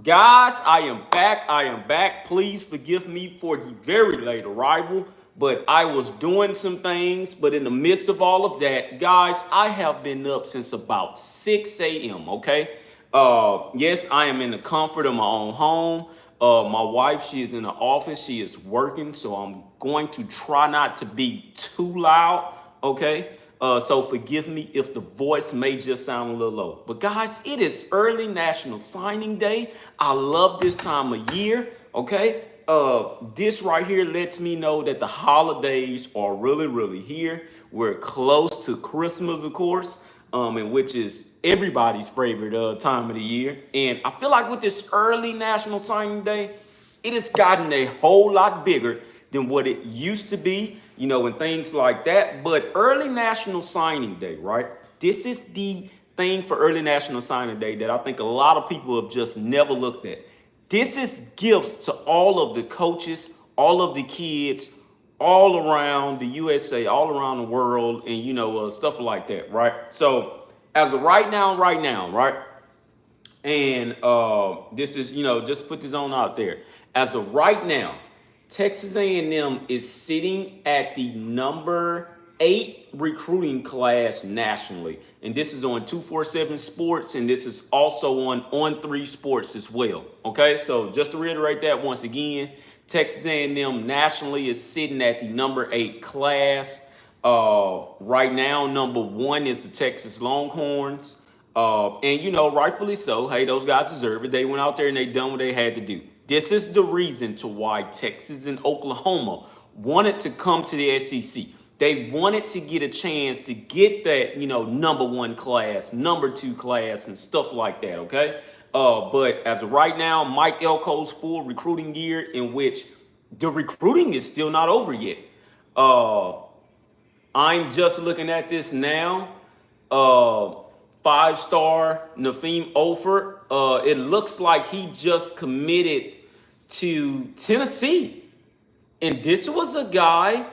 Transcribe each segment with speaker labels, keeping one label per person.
Speaker 1: Guys, I am back. I am back. Please forgive me for the very late arrival, but I was doing some things. But in the midst of all of that, guys, I have been up since about 6 a.m. Okay. Yes, I am in the comfort of my own home. My wife, she is in the office. She is working, so I'm going to try not to be too loud. Okay. So forgive me if the voice may just sound a little low. But guys, it is early National Signing Day. I love this time of year. Okay. This right here lets me know that the holidays are really, really here. We're close to Christmas, of course, and which is everybody's favorite time of the year. And I feel like with this early National Signing Day, it has gotten a whole lot bigger than what it used to be, and things like that. But early National Signing Day, right? This is the thing for early National Signing Day that I think a lot of people have just never looked at. This is gifts to all of the coaches, all of the kids, all around the USA, all around the world, and stuff like that, right? So as of right now, right? And this is, just put this on out there. As of right now, Texas A&M is sitting at the number 8 recruiting class nationally. And this is on 247 Sports, and this is also on 3 Sports as well. Okay, so just to reiterate that once again, Texas A&M nationally is sitting at the number 8 class. Right now, number 1 is the Texas Longhorns. And rightfully so. Hey, those guys deserve it. They went out there and they done what they had to do. This is the reason to why Texas and Oklahoma wanted to come to the SEC. They wanted to get a chance to get that, number 1 class, number 2 class, and stuff like that. Okay. But as of right now, Mike Elko's full recruiting year, in which the recruiting is still not over yet. I'm just looking at this now. 5-star Nafim Ofer. It looks like he just committed to Tennessee. And this was a guy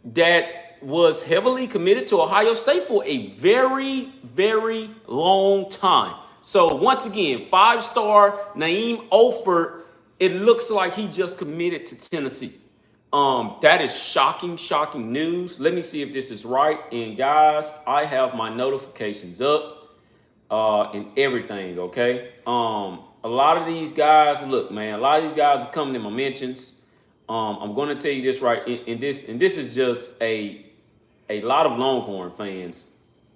Speaker 1: that was heavily committed to Ohio State for a very, very long time. So once again, 5-star Naeem Ofer, it looks like he just committed to Tennessee. That is shocking news. Let me see if this is right. And guys, I have my notifications up and everything, okay? A lot of these guys, look, man, a lot of these guys are coming in my mentions. I'm going to tell you this right, and this is just a lot of Longhorn fans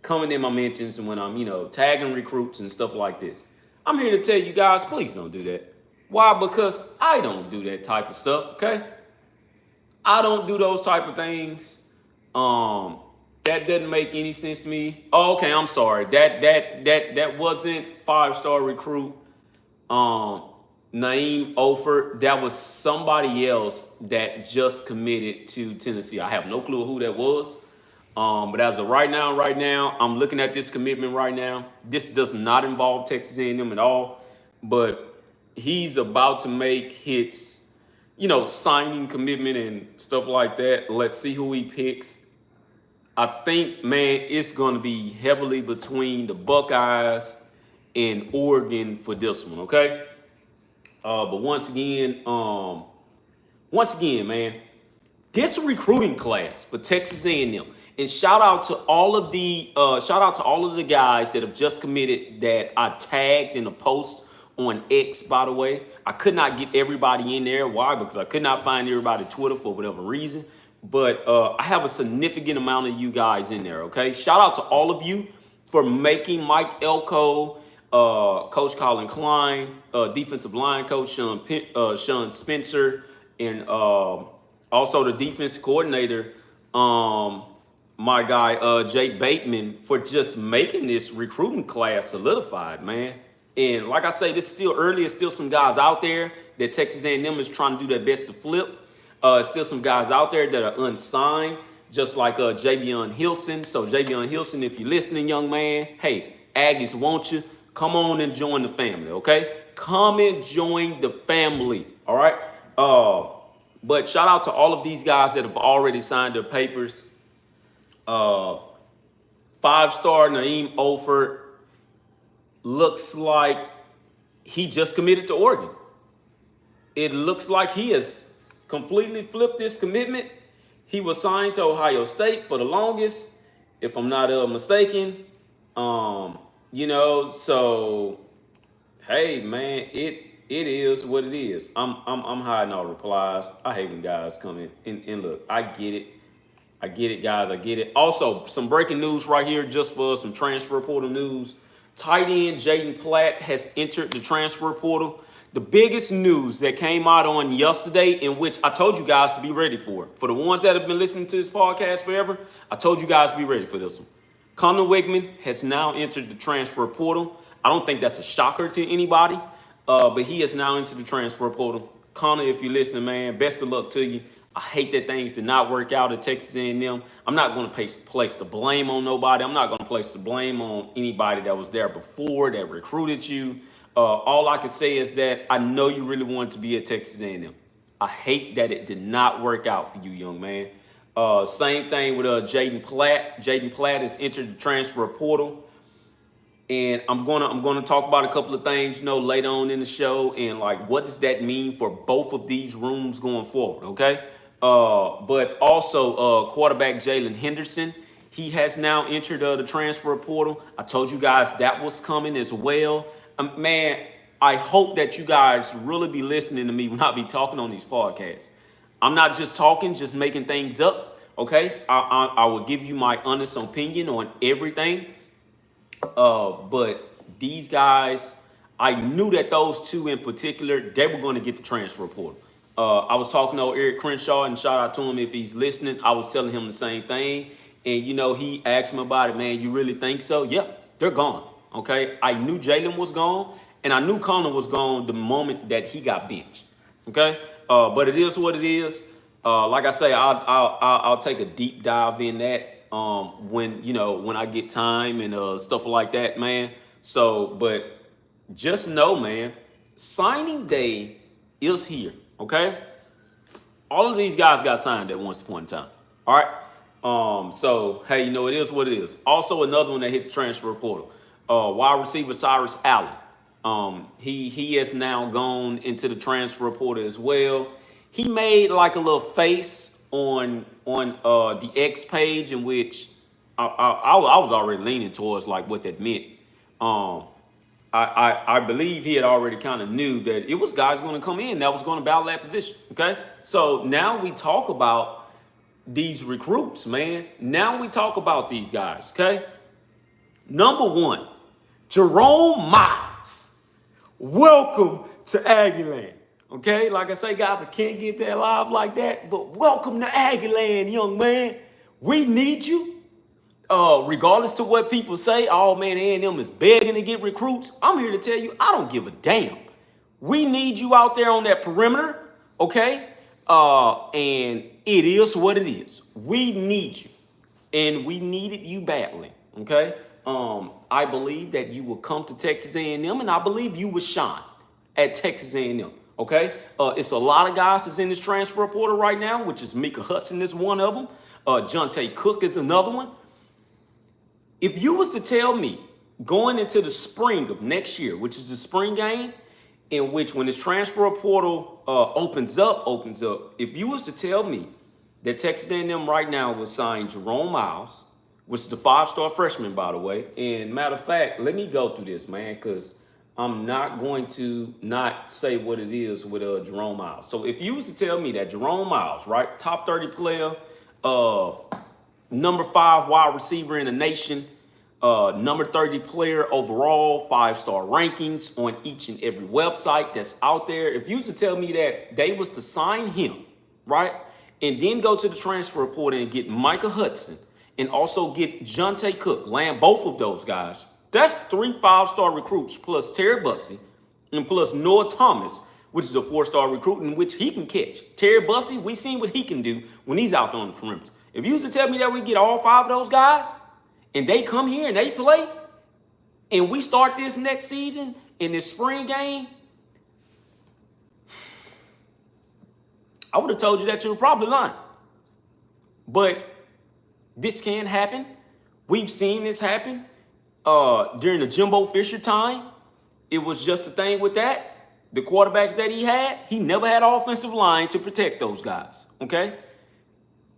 Speaker 1: coming in my mentions, and when I'm, tagging recruits and stuff like this. I'm here to tell you guys, please don't do that. Why? Because I don't do that type of stuff, okay? I don't do those type of things. That doesn't make any sense to me. Oh, okay, I'm sorry. That wasn't 5-star recruit. Naeem Ofer. That was somebody else that just committed to Tennessee. I have no clue who that was. But as of right now, I'm looking at this commitment right now. This does not involve Texas A&M at all. But he's about to make his, signing commitment and stuff like that. Let's see who he picks. I think, man, it's going to be heavily between the Buckeyes and Oregon for this one, okay? But once again, man, this recruiting class for Texas A&M, and shout out to all of the guys that have just committed that I tagged in a post on X. By the way, I could not get everybody in there. Why? Because I could not find everybody Twitter for whatever reason. But I have a significant amount of you guys in there, okay? Shout out to all of you for making Mike Elko, Coach Colin Klein, defensive line coach Sean Spencer, and also the defense coordinator, my guy Jake Bateman, for just making this recruiting class solidified, man. And like I say, this is still early. There's still some guys out there that Texas A&M is trying to do their best to flip. Still some guys out there that are unsigned, just like Javion Hilson. So Javion Hilson, if you're listening, young man, hey, Aggies, won't you come on and join the family, okay? Come and join the family, all right? But shout out to all of these guys that have already signed their papers. 5-star Naeem Ofer looks like he just committed to Oregon. It looks like he has completely flipped this commitment. He was signed to Ohio State for the longest, if I'm not mistaken. So hey man, it is what it is. I'm hiding all replies. I hate when guys come in and look. I get it. I get it, guys. I get it. Also, some breaking news right here, just for some transfer portal news. Tight end Jaden Platt has entered the transfer portal. The biggest news that came out on yesterday, in which I told you guys to be ready for it. For the ones that have been listening to this podcast forever, I told you guys to be ready for this one. Connor Wigman has now entered the transfer portal. I don't think that's a shocker to anybody, but he has now entered the transfer portal. Connor, if you're listening, man, best of luck to you. I hate that things did not work out at Texas A&M. I'm not going to place the blame on nobody. I'm not going to place the blame on anybody that was there before, that recruited you. All I can say is that I know you really wanted to be at Texas A&M. I hate that it did not work out for you, young man. Same thing with Jaden Platt. Jaden Platt has entered the transfer portal. And I'm gonna talk about a couple of things, later on in the show, and like what does that mean for both of these rooms going forward, okay? But also quarterback Jalen Henderson, he has now entered the transfer portal. I told you guys that was coming as well. Man, I hope that you guys really be listening to me when I be talking on these podcasts. I'm not just talking, just making things up, okay? I will give you my honest opinion on everything. But these guys, I knew that those two in particular, they were going to get the transfer portal. I was talking to Eric Crenshaw, and shout out to him if he's listening. I was telling him the same thing. And, he asked me about it, man, you really think so? Yeah, they're gone, okay? I knew Jalen was gone, and I knew Connor was gone the moment that he got benched, okay? But it is what it is. Like I say, I'll take a deep dive in that when I get time and stuff like that, man. So, but just know, man, signing day is here, okay? All of these guys got signed at one point in time, all right? So, hey, it is what it is. Also, another one that hit the transfer portal, wide receiver Cyrus Allen. He has now gone into the transfer portal as well. He made like a little face on the X page, in which I was already leaning towards like what that meant. I believe he had already kind of knew that it was guys going to come in that was going to battle that position. Okay, so now we talk about these recruits, man. Now we talk about these guys. Okay, number one, Jerome Miles. Welcome to Aggie Land. Okay, like I say, guys, I can't get that live like that, but welcome to Aggie Land, young man. We need you. Regardless to what people say, oh man, A&M is begging to get recruits. I'm here to tell you, I don't give a damn. We need you out there on that perimeter, okay? And it is what it is. We need you, and we needed you badly, okay? I believe that you will come to Texas A&M, and I believe you will shine at Texas A&M. Okay, it's a lot of guys that's in this transfer portal right now, which is Mika Hudson is one of them. Jonte Cook is another one. If you was to tell me going into the spring of next year, which is the spring game, in which when this transfer portal opens up, if you was to tell me that Texas A&M right now will sign Jerome Miles, which is the 5-star freshman, by the way. And matter of fact, let me go through this, man, because I'm not going to not say what it is with Jerome Miles. So if you was to tell me that Jerome Miles, right, top 30 player, number 5 wide receiver in the nation, number 30 player overall, 5-star rankings on each and every website that's out there. If you was to tell me that they was to sign him, right, and then go to the transfer portal and get Micah Hudson and also get Jonte Cook, land both of those guys, that's 3 5-star recruits plus Terry Bussey and plus Noah Thomas, which is a 4-star recruit in which he can catch. Terry Bussey, we seen what he can do when he's out there on the perimeter. If you was to tell me that we get all 5 of those guys and they come here and they play and we start this next season in this spring game, I would have told you that you were probably lying. But this can happen. We've seen this happen during the Jimbo Fisher time. It was just the thing with that. The quarterbacks that he never had offensive line to protect those guys. Okay.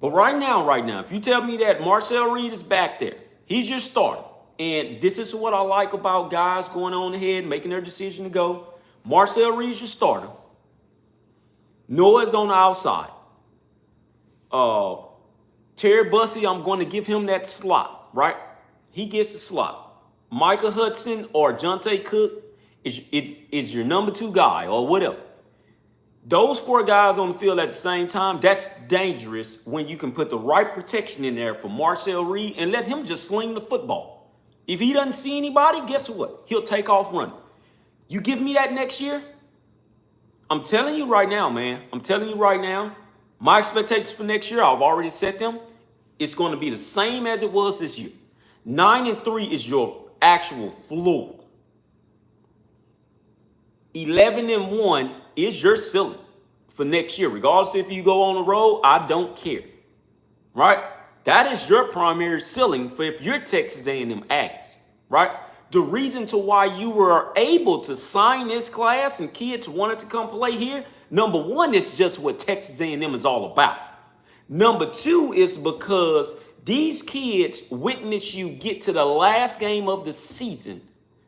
Speaker 1: But right now, if you tell me that Marcel Reed is back there, he's your starter. And this is what I like about guys going on ahead, making their decision to go. Marcel Reed's your starter. Noah's on the outside. Terry Bussey, I'm going to give him that slot, right? He gets the slot. Micah Hudson or Jonte Cook is your number 2 guy or whatever. Those 4 guys on the field at the same time, that's dangerous when you can put the right protection in there for Marcel Reed and let him just sling the football. If he doesn't see anybody, guess what? He'll take off running. You give me that next year, I'm telling you right now, man. I'm telling you right now, my expectations for next year, I've already set them. It's going to be the same as it was this year. 9-3 is your actual floor. 11-1 is your ceiling for next year. Regardless if you go on the road, I don't care. Right? That is your primary ceiling for if you're Texas A&M Aggies. Right? The reason to why you were able to sign this class and kids wanted to come play here, number 1 is just what Texas A&M is all about. Number 2 is because these kids witness you get to the last game of the season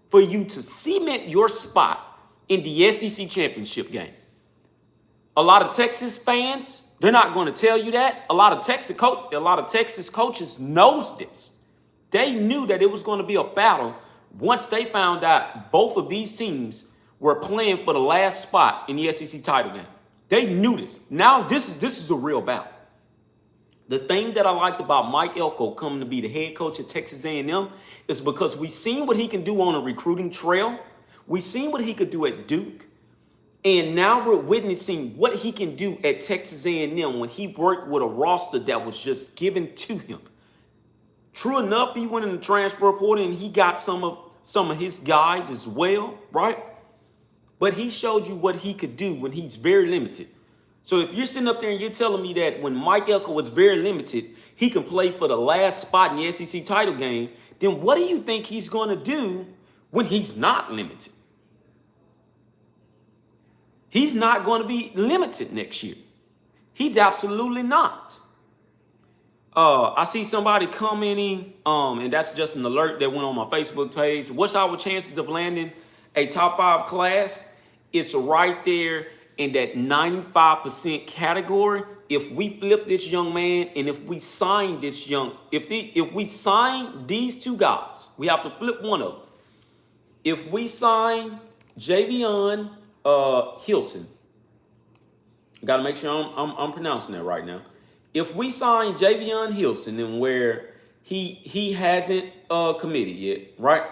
Speaker 1: for you to cement your spot in the SEC championship game. A lot of Texas fans, they're not going to tell you that. A lot of Texas coaches knows this. They knew that it was going to be a battle once they found out both of these teams were playing for the last spot in the SEC title game. They knew this. Now this is a real battle. The thing that I liked about Mike Elko coming to be the head coach at Texas A&M is because we seen what he can do on a recruiting trail. We seen what he could do at Duke. And now we're witnessing what he can do at Texas A&M when he worked with a roster that was just given to him. True enough, he went in the transfer portal and he got some of his guys as well, right? But he showed you what he could do when he's very limited. So if you're sitting up there and you're telling me that when Mike Elko was very limited, he can play for the last spot in the SEC title game, then what do you think he's going to do when he's not limited? He's not going to be limited next year. He's absolutely not. I see somebody commenting, and that's just an alert that went on my Facebook page. What's our chances of landing a top 5 class? It's right there in that 95% category. If we flip this young man and if we sign this if we sign these 2 guys, we have to flip one of them. If we sign Javion Hilson, got to make sure I'm pronouncing that right now. If we sign Javion Hilson and where he hasn't committed yet, right?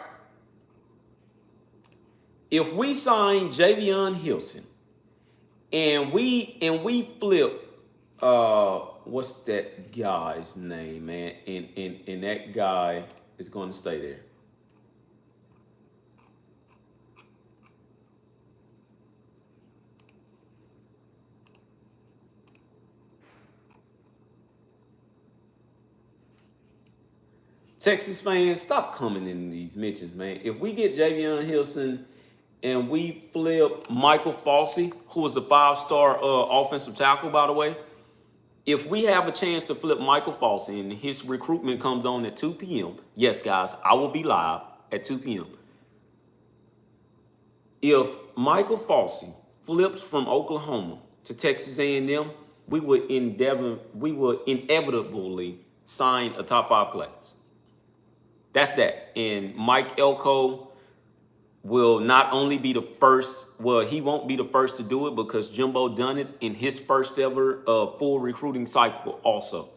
Speaker 1: If we sign Javion Hilson and we flip what's that guy's name, man? And that guy is going to stay there. Texas fans, stop coming in these mentions, man. If we get Javion Hilson and we flip Michael Falsey, who was the 5-star offensive tackle, by the way, if we have a chance to flip Michael Falsey and his recruitment comes on at 2 p.m., yes, guys, I will be live at 2 p.m. If Michael Falsey flips from Oklahoma to Texas A&M, we would inevitably sign a top 5 class. That's that. And Mike Elko will not only be the first, well, he won't be the first to do it because Jimbo done it in his first ever full recruiting cycle also.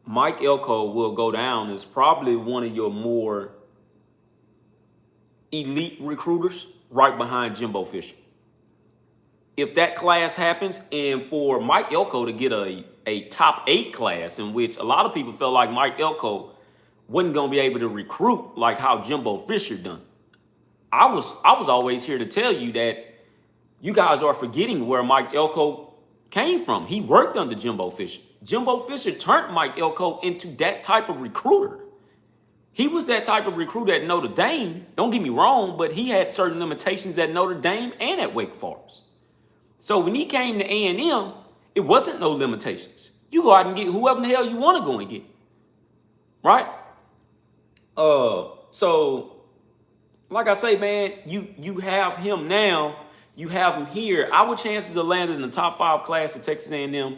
Speaker 1: Mike Elko will go down as probably one of your more elite recruiters right behind Jimbo Fisher. If that class happens, and for Mike Elko to get a top 8 class in which a lot of people felt like Mike Elko wasn't going to be able to recruit like how Jimbo Fisher done. I was always here to tell you that you guys are forgetting where Mike Elko came from. He worked under Jimbo Fisher. Jimbo Fisher turned Mike Elko into that type of recruiter. He was that type of recruit at Notre Dame. Don't get me wrong, but he had certain limitations at Notre Dame and at Wake Forest. So when he came to A&M, it wasn't no limitations. You go out and get whoever the hell you want to go and get, right? So like I say, man, you have him now. You have him here. Our chances of landing in the top 5 class at Texas A&M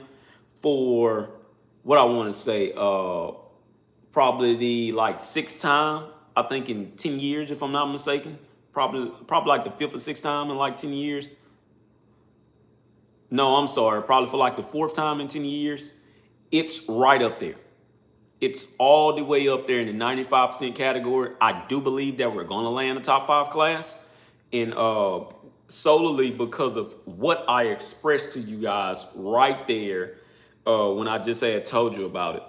Speaker 1: for what I want to say, probably the like 6th time. I think in 10 years, if I'm not mistaken. Probably like the 5th or 6th time in like 10 years. No, I'm sorry. Probably for like the 4th time in 10 years. It's right up there. It's all the way up there in the 95% category. I do believe that we're going to land a top 5 class. And solely because of what I expressed to you guys right there when I just had told you about it.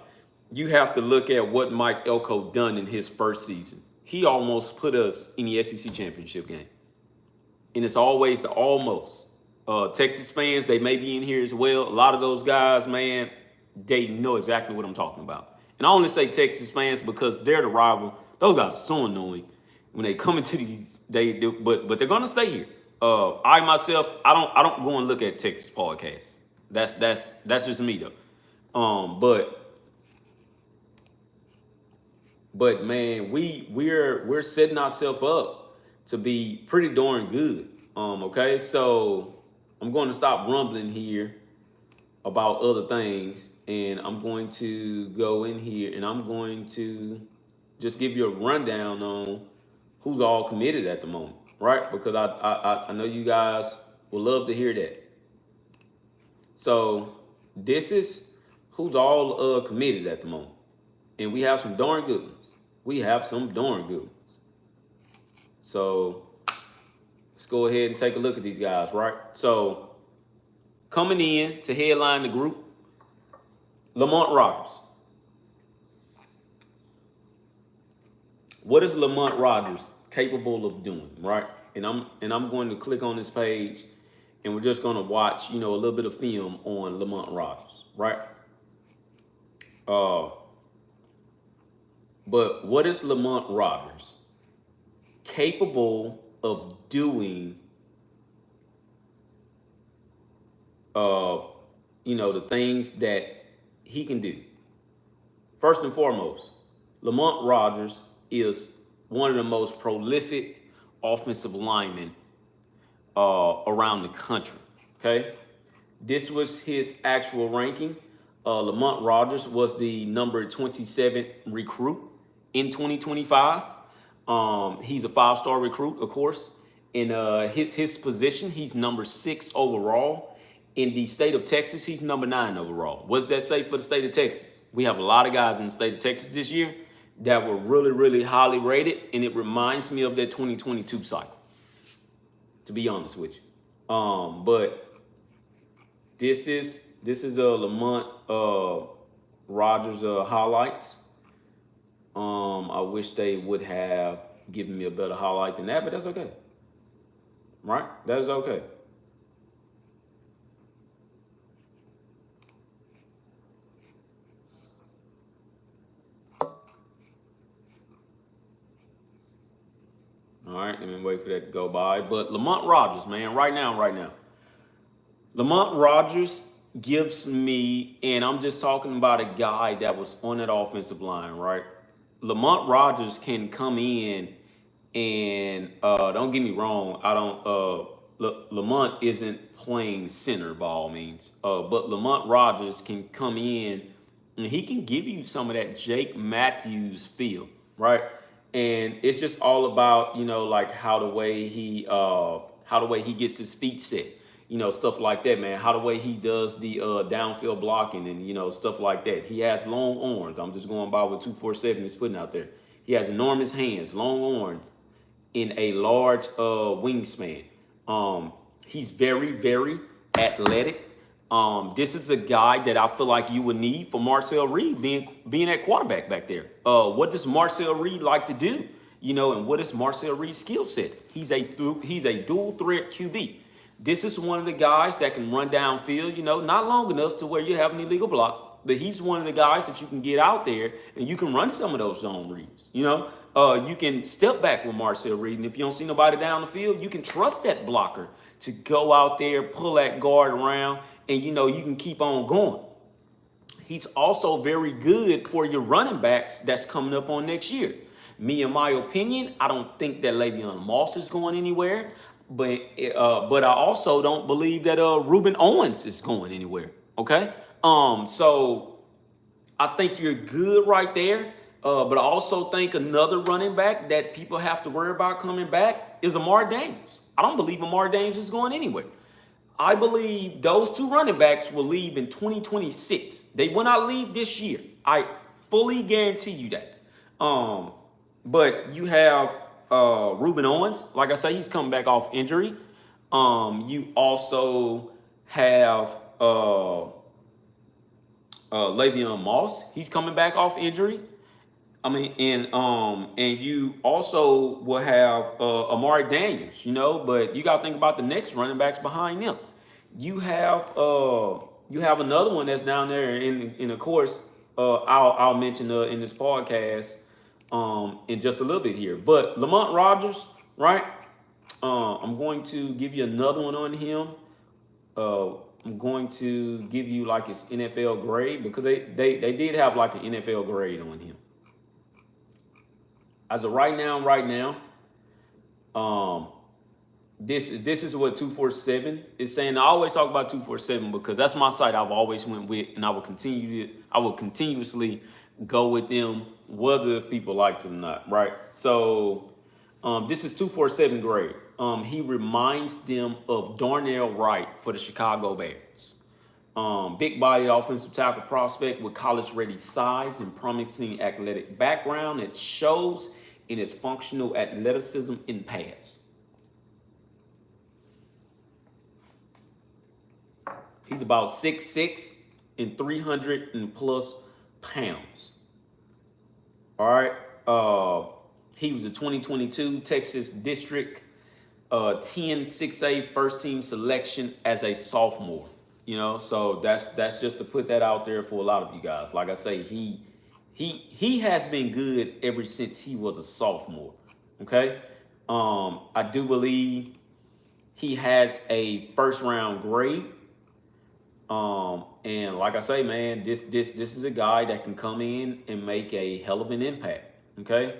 Speaker 1: You have to look at what Mike Elko done in his first season. He almost put us in the SEC championship game. And it's always the almost. Texas fans, they may be in here as well. A lot of those guys, man, they know exactly what I'm talking about. And I only say Texas fans because they're the rival. Those guys are so annoying when they come into these. But they're gonna stay here. I myself, I don't go and look at Texas podcasts. That's just me though. But man, we're setting ourselves up to be pretty darn good. Okay, so I'm going to stop rumbling here about other things, and I'm going to go in here and I'm going to just give you a rundown on who's all committed at the moment, right? Because I know you guys will love to hear that. So this is who's all committed at the moment, and we have some darn good ones. We have some darn good ones. So let's go ahead and take a look at these guys, right? So coming in to headline the group, Lamont Rogers. What is Lamont Rogers capable of doing, right? And I'm going to click on this page, and we're just going to watch, a little bit of film on Lamont Rogers, right? But what is Lamont Rogers capable of doing? The things that he can do. First and foremost, Lamont Rogers is one of the most prolific offensive linemen around the country. Okay, this was his actual ranking. Lamont Rogers was the number 27 recruit in 2025. He's a 5-star recruit, of course. In his position, he's number 6 overall. In the state of Texas, he's number 9 overall. What does that say for the state of Texas? We have a lot of guys in the state of Texas this year that were really, really highly rated, and it reminds me of that 2022 cycle, to be honest with you. But this is a Lamont Rogers highlights. I wish they would have given me a better highlight than that, but that's okay. Right? That is okay. All right, let me wait for that to go by. But Lamont Rogers, man, right now. Lamont Rogers gives me, and I'm just talking about a guy that was on that offensive line, right? Lamont Rogers can come in and don't get me wrong, Lamont isn't playing center by all means, but Lamont Rogers can come in and he can give you some of that Jake Matthews feel, right? And it's just all about, like how the way he gets his feet set, stuff like that, man. How the way he does the downfield blocking and, stuff like that. He has long arms. I'm just going by what 247 is putting out there. He has enormous hands, long arms, in a large wingspan. He's very, very athletic. This is a guy that I feel like you would need for Marcel Reed being at quarterback back there. What does Marcel Reed like to do? And what is Marcel Reed's skill set? He's a dual threat QB. This is one of the guys that can run downfield, not long enough to where you have an illegal block, but he's one of the guys that you can get out there and you can run some of those zone reads. You can step back with Marcel Reed, and if you don't see nobody down the field, you can trust that blocker to go out there, pull that guard around, and you can keep on going. He's also very good for your running backs that's coming up on next year. Me, in my opinion, I don't think that Le'Veon Moss is going anywhere, but I also don't believe that Reuben Owens is going anywhere. Okay, so I think you're good right there. But I also think another running back that people have to worry about coming back is Amar Daniels. I don't believe Amar Daniels is going anywhere. I believe those two running backs will leave in 2026. They will not leave this year. I fully guarantee you that. But you have Reuben Owens. Like I say, he's coming back off injury. You also have Le'Veon Moss. He's coming back off injury. And you also will have Amari Daniels, but you got to think about the next running backs behind them. You have another one that's down there, and of course, I'll mention in this podcast in just a little bit here. But Lamont Rogers, right? I'm going to give you another one on him. I'm going to give you like his NFL grade because they did have like an NFL grade on him. As of right now, this is what 247 is saying. I always talk about 247 because that's my site I've always went with, and I will continuously go with them whether people like it or not, right? So this is 247 grade. He reminds them of Darnell Wright for the Chicago Bears. Big body offensive tackle prospect with college-ready size and promising athletic background that shows in his functional athleticism in pass. He's about 6'6" and 300 and plus pounds. All right. He was a 2022 Texas District 10 6A first team selection as a sophomore. So that's just to put that out there for a lot of you guys. Like I say, he has been good ever since he was a sophomore. Okay. I do believe he has a first round grade. And like I say, man, this is a guy that can come in and make a hell of an impact. Okay.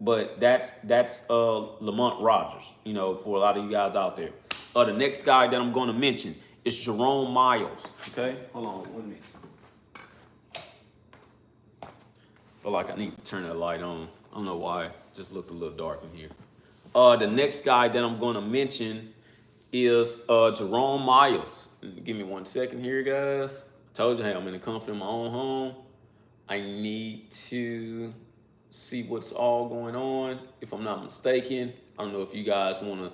Speaker 1: But that's Lamont Rogers, for a lot of you guys out there. The next guy that I'm going to mention is Jerome Miles. Okay. Hold on. Wait a minute. Feel like I need to turn that light on. I don't know why. It just looked a little dark in here. The next guy that I'm going to mention is Jerome Miles. Give me 1 second here, guys. I told you, hey, I'm in the comfort of my own home. I need to see what's all going on. If I'm not mistaken, I don't know if you guys want to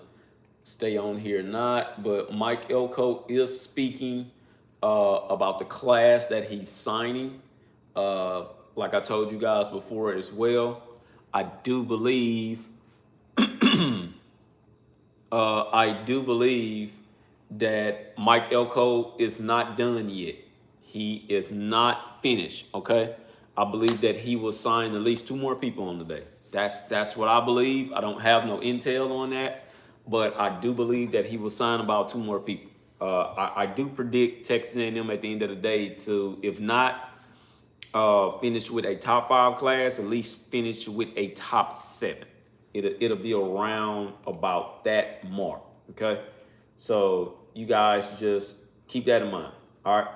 Speaker 1: stay on here or not, but Mike Elko is speaking about the class that he's signing. Like I told you guys before as well, I do believe that Mike Elko is not done yet. He is not finished, okay? I believe that he will sign at least 2 more people on the day. That's what I believe. I don't have no intel on that, but I do believe that he will sign about 2 more people. I do predict Texas A&M at the end of the day to, if not finish with a top 5 class, at least finish with a top 7. It'll be around about that mark, okay? So you guys just keep that in mind, all right?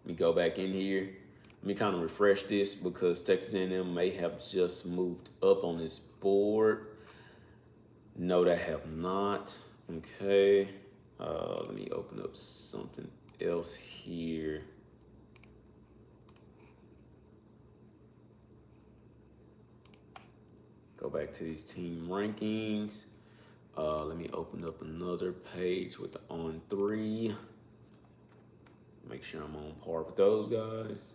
Speaker 1: Let me go back in here. Let me kind of refresh this because Texas A&M may have just moved up on this board. No, they have not. Okay. Let me open up something else here. Go back to these team rankings. Let me open up another page with the on 3. Make sure I'm on par with those guys.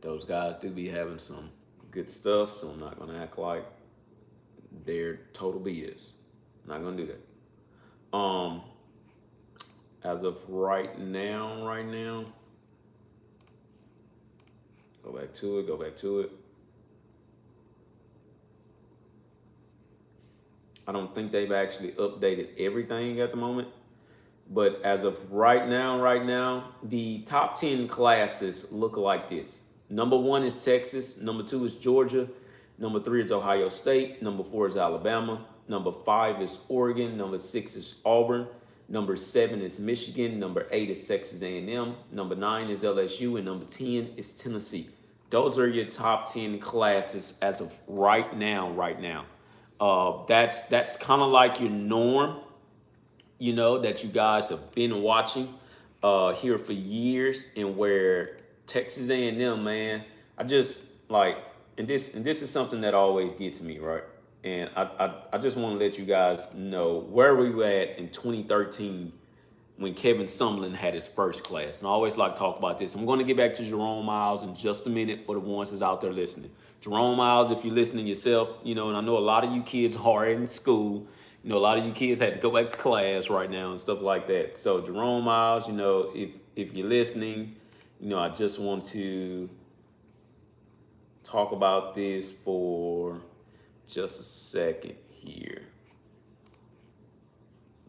Speaker 1: Those guys do be having some good stuff, so I'm not going to act like they're total BS. Not gonna do that. As of right now, go back to it, go back to it. I don't think they've actually updated everything at the moment. But as of right now, the top 10 classes look like this. Number 1 is Texas. Number 2 is Georgia. Number 3 is Ohio State. Number 4 is Alabama. Number 5 is Oregon. Number 6 is Auburn. Number 7 is Michigan. Number 8 is Texas A&M. Number 9 is LSU. And number 10 is Tennessee. Those are your top 10 classes as of right now. That's kind of like your norm, you know, that you guys have been watching here for years, and where Texas A&M, man, I just like, and this is something that always gets me, right? And I just want to let you guys know where we were at in 2013 when Kevin Sumlin had his first class. And I always like to talk about this. I'm going to get back to Jerome Miles in just a minute for the ones that's out there listening. Jerome Miles, if you're listening yourself, you know, and I know a lot of you kids are in school. You know, a lot of you kids had to go back to class right now and stuff like that. So Jerome Miles, you know, if you're listening, you know, I just want to talk about this for just a second here.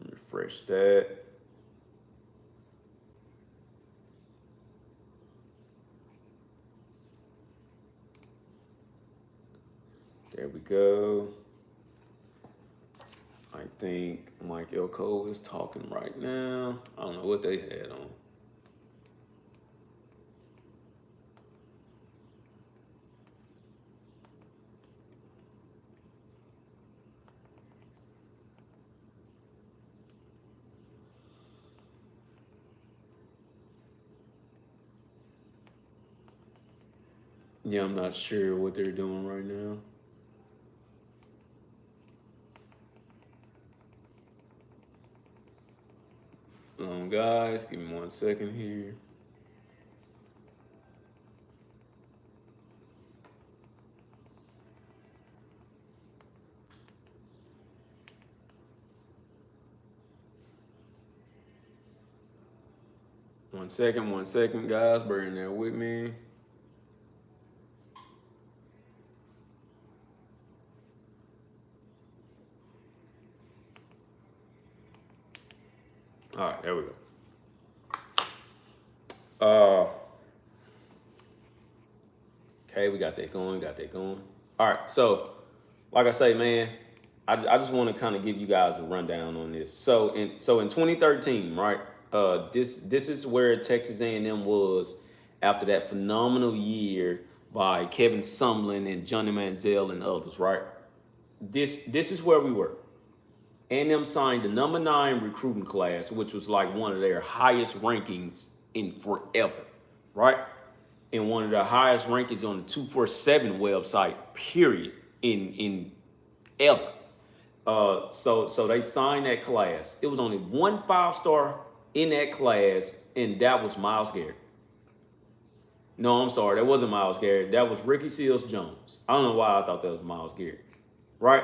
Speaker 1: Refresh that. There we go. I think Mike Elko is talking right now. I don't know what they had on. Yeah, I'm not sure what they're doing right now. Guys, give me 1 second here. One second, guys. Bear in there with me. All right, there we go. Okay, we got that going. All right, so like I say, man, I just want to kind of give you guys a rundown on this. So in 2013, right? This is where Texas A&M was after that phenomenal year by Kevin Sumlin and Johnny Manziel and others, right? This is where we were. A&M signed the number 9 recruiting class, which was like one of their highest rankings in forever, right? And one of the highest rankings on the 247 website, period, in ever. So they signed that class. It was only one 5-star in that class, and that was Myles Garrett. No, I'm sorry, that wasn't Myles Garrett. That was Ricky Seals-Jones. I don't know why I thought that was Myles Garrett, right?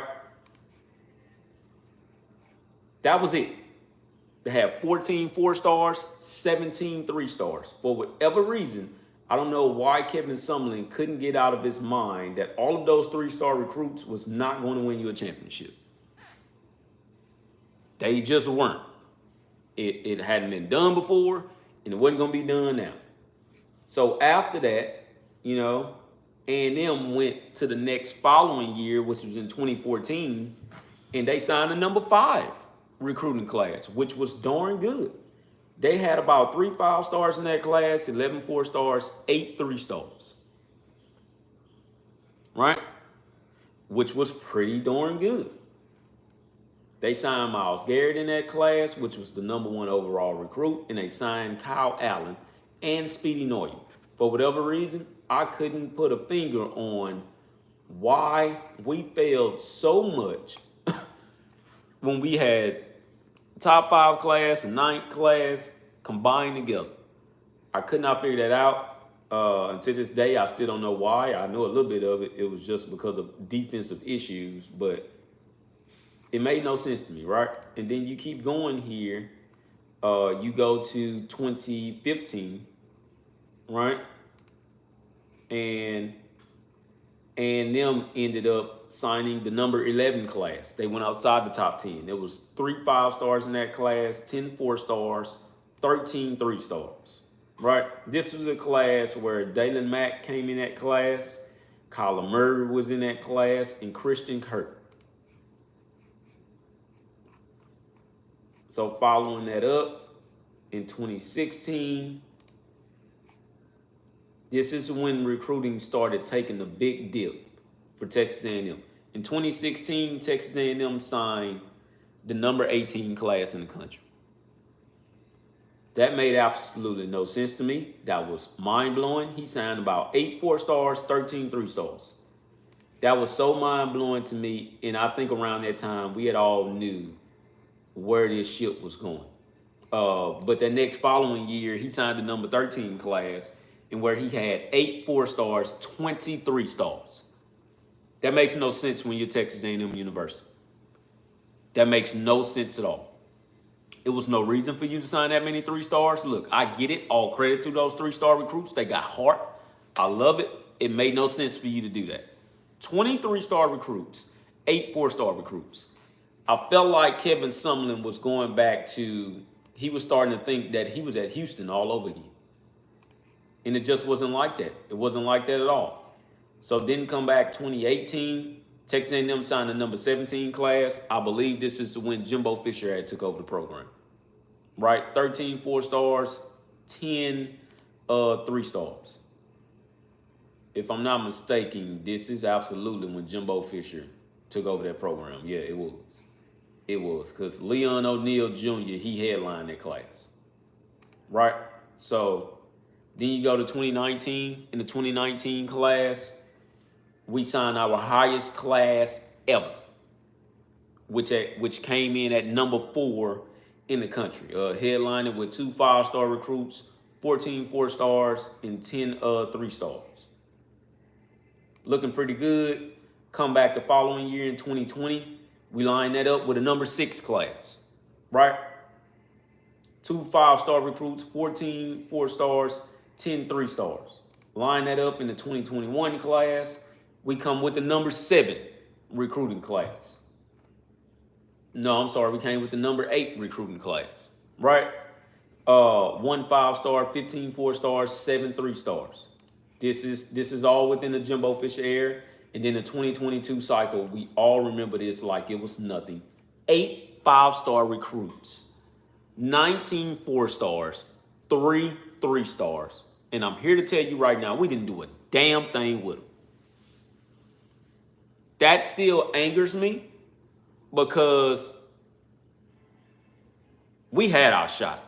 Speaker 1: That was it. They had 14 4-stars, 17 3-stars. For whatever reason, I don't know why Kevin Sumlin couldn't get out of his mind that all of those 3-star recruits was not going to win you a championship. They just weren't. It hadn't been done before, and it wasn't going to be done now. So after that, you know, A&M went to the next following year, which was in 2014, and they signed a number 5 recruiting class, which was darn good. They had about 3 5-stars in that class, 11 4-stars, 8 3-stars. Right? Which was pretty darn good. They signed Myles Garrett in that class, which was the number 1 overall recruit, and they signed Kyle Allen and Speedy Noyer. For whatever reason, I couldn't put a finger on why we failed so much when we had top 5 class and 9th class combined together. I could not figure that out. Until this day, I still don't know why. I know a little bit of it. It was just because of defensive issues, but It made no sense to me, right? And then you keep going here. You go to 2015, right? And them ended up signing the number 11 class. They went outside the top 10. There was 3 5-stars in that class, 10 4-stars, 13 3-stars, right? This was a class where Dalen Mack came in that class, Kyler Murray was in that class, and Christian Kirk. So following that up, in 2016, this is when recruiting started taking a big dip for Texas A&M. In 2016, Texas A&M signed the number 18 class in the country. That made absolutely no sense to me. That was mind-blowing. He signed about 8 4-stars, 13 3-stars. That was so mind-blowing to me, and I think around that time, we had all knew where this ship was going. But the next following year, he signed the number 13 class, and where he had 8 4-stars, 23 stars. That makes no sense when you're Texas A&M University. That makes no sense at all. It was no reason for you to sign that many 3-stars. Look, I get it. All credit to those 3-star recruits. They got heart. I love it. It made no sense for you to do that. 23-star recruits, 8 4-star recruits. I felt like Kevin Sumlin was going back to, he was starting to think that he was at Houston all over again. And it just wasn't like that. It wasn't like that at all. So didn't come back 2018. Texas A&M signed the number 17 class. I believe this is when Jimbo Fisher had took over the program. Right? 13 4-stars, 10 3-stars. If I'm not mistaken, this is absolutely when Jimbo Fisher took over that program. Yeah, it was. It was because Leon O'Neal Jr., he headlined that class. Right? So then you go to 2019. In the 2019 class, we signed our highest class ever, which came in at number 4 in the country. Headlining with 2 5-star recruits, 14 4-stars, and 10 3-stars. Looking pretty good. Come back the following year in 2020, we lined that up with a number 6 class, right? 2 5-star recruits, 14 4-stars, 10 3-stars. Line that up in the 2021 class. We come with the number 7 recruiting class. No, I'm sorry. We came with the number 8 recruiting class, right? 1 5-star, 15 4-stars, 7 3-stars. This is all within the Jimbo Fisher era. And then the 2022 cycle, we all remember this like it was nothing. 8 5-star recruits, 19 4-stars, 3 3-stars. And I'm here to tell you right now, we didn't do a damn thing with them. That still angers me because we had our shot.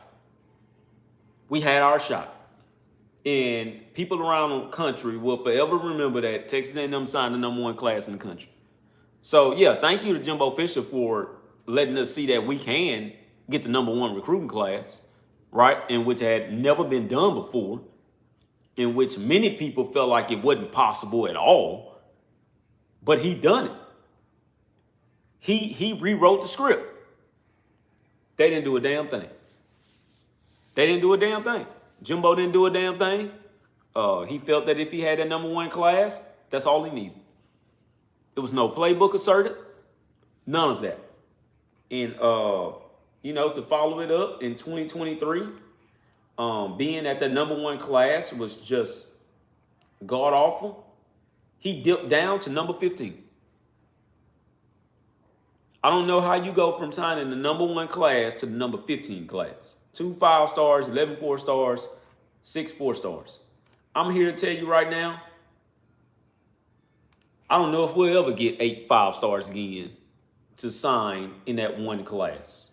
Speaker 1: We had our shot. And people around the country will forever remember that Texas A&M signed the number 1 class in the country. So, yeah, thank you to Jimbo Fisher for letting us see that we can get the number 1 recruiting class, right? In which had never been done before, in which many people felt like it wasn't possible at all. But he done it. He rewrote the script. They didn't do a damn thing. They didn't do a damn thing. Jimbo didn't do a damn thing. He felt that if he had that number 1 class, that's all he needed. There was no playbook asserted. None of that. And, to follow it up in 2023, being at the number 1 class was just god-awful. He dipped down to number 15. I don't know how you go from signing the number 1 class to the number 15 class. 2 5-stars, 11 4-stars, 6 4-stars. I'm here to tell you right now, I don't know if we'll ever get 8 5-stars again to sign in that 1 class.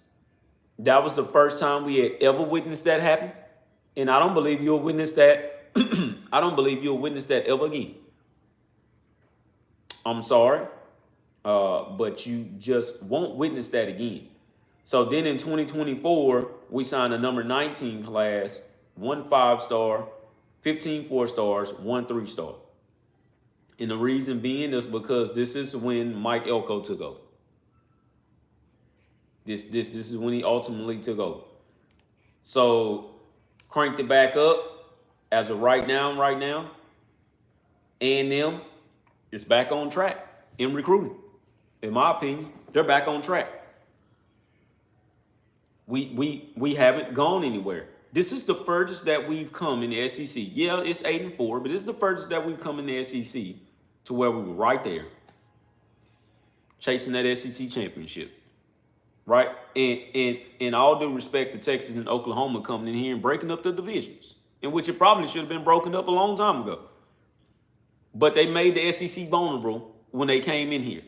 Speaker 1: That was the first time we had ever witnessed that happen. And I don't believe you'll witness that. I don't believe you'll witness that ever again. I'm sorry, but you just won't witness that again. So then in 2024, we signed a number 19 class, 1 5-star, 15 4-stars, 1 3-star. And the reason being is because this is when Mike Elko took over. This is when he ultimately took over. So cranked it back up as of right now. A&M is back on track in recruiting. In my opinion, they're back on track. We haven't gone anywhere. This is the furthest that we've come in the SEC. Yeah, it's 8-4, but this is the furthest that we've come in the SEC to where we were right there, chasing that SEC championship. Right? And all due respect to Texas and Oklahoma coming in here and breaking up the divisions, in which it probably should have been broken up a long time ago. But they made the SEC vulnerable when they came in here.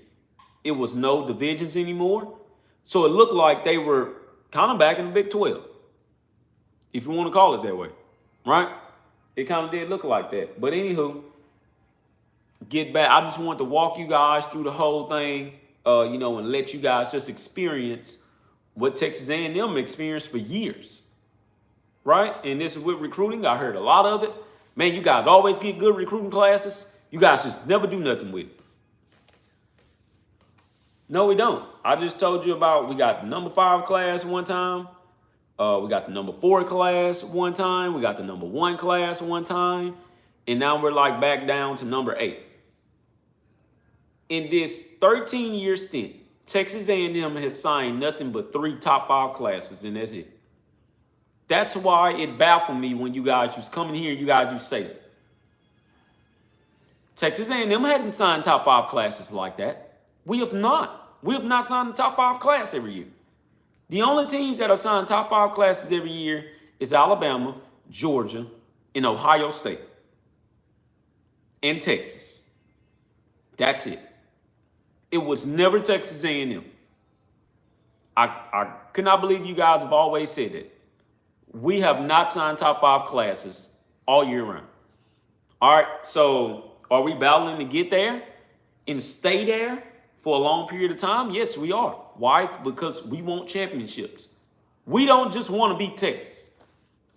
Speaker 1: It was no divisions anymore. So it looked like they were kind of back in the Big 12, if you want to call it that way, right? It kind of did look like that. But anywho, get back. I just want to walk you guys through the whole thing, and let you guys just experience what Texas A&M experienced for years, right? And this is with recruiting. I heard a lot of it. Man, you guys always get good recruiting classes. You guys just never do nothing with it. No, we don't. I just told you about, we got the number 5 class one time. We got the number 4 class one time. We got the number 1 class one time. And now we're like back down to number 8. In this 13-year stint, Texas A&M has signed nothing but 3 top 5 classes, and that's it. That's why it baffled me when you guys just come in here and you guys just say that. Texas A&M hasn't signed top 5 classes like that. We have not. We have not signed the top 5 class every year. The only teams that have signed top 5 classes every year is Alabama, Georgia, and Ohio State, and Texas. That's it. It was never Texas A&M. I could not believe you guys have always said that. We have not signed top 5 classes all year round. All right, so are we battling to get there and stay there for a long period of time? Yes, we are. Why? Because we want championships. We don't just want to beat Texas.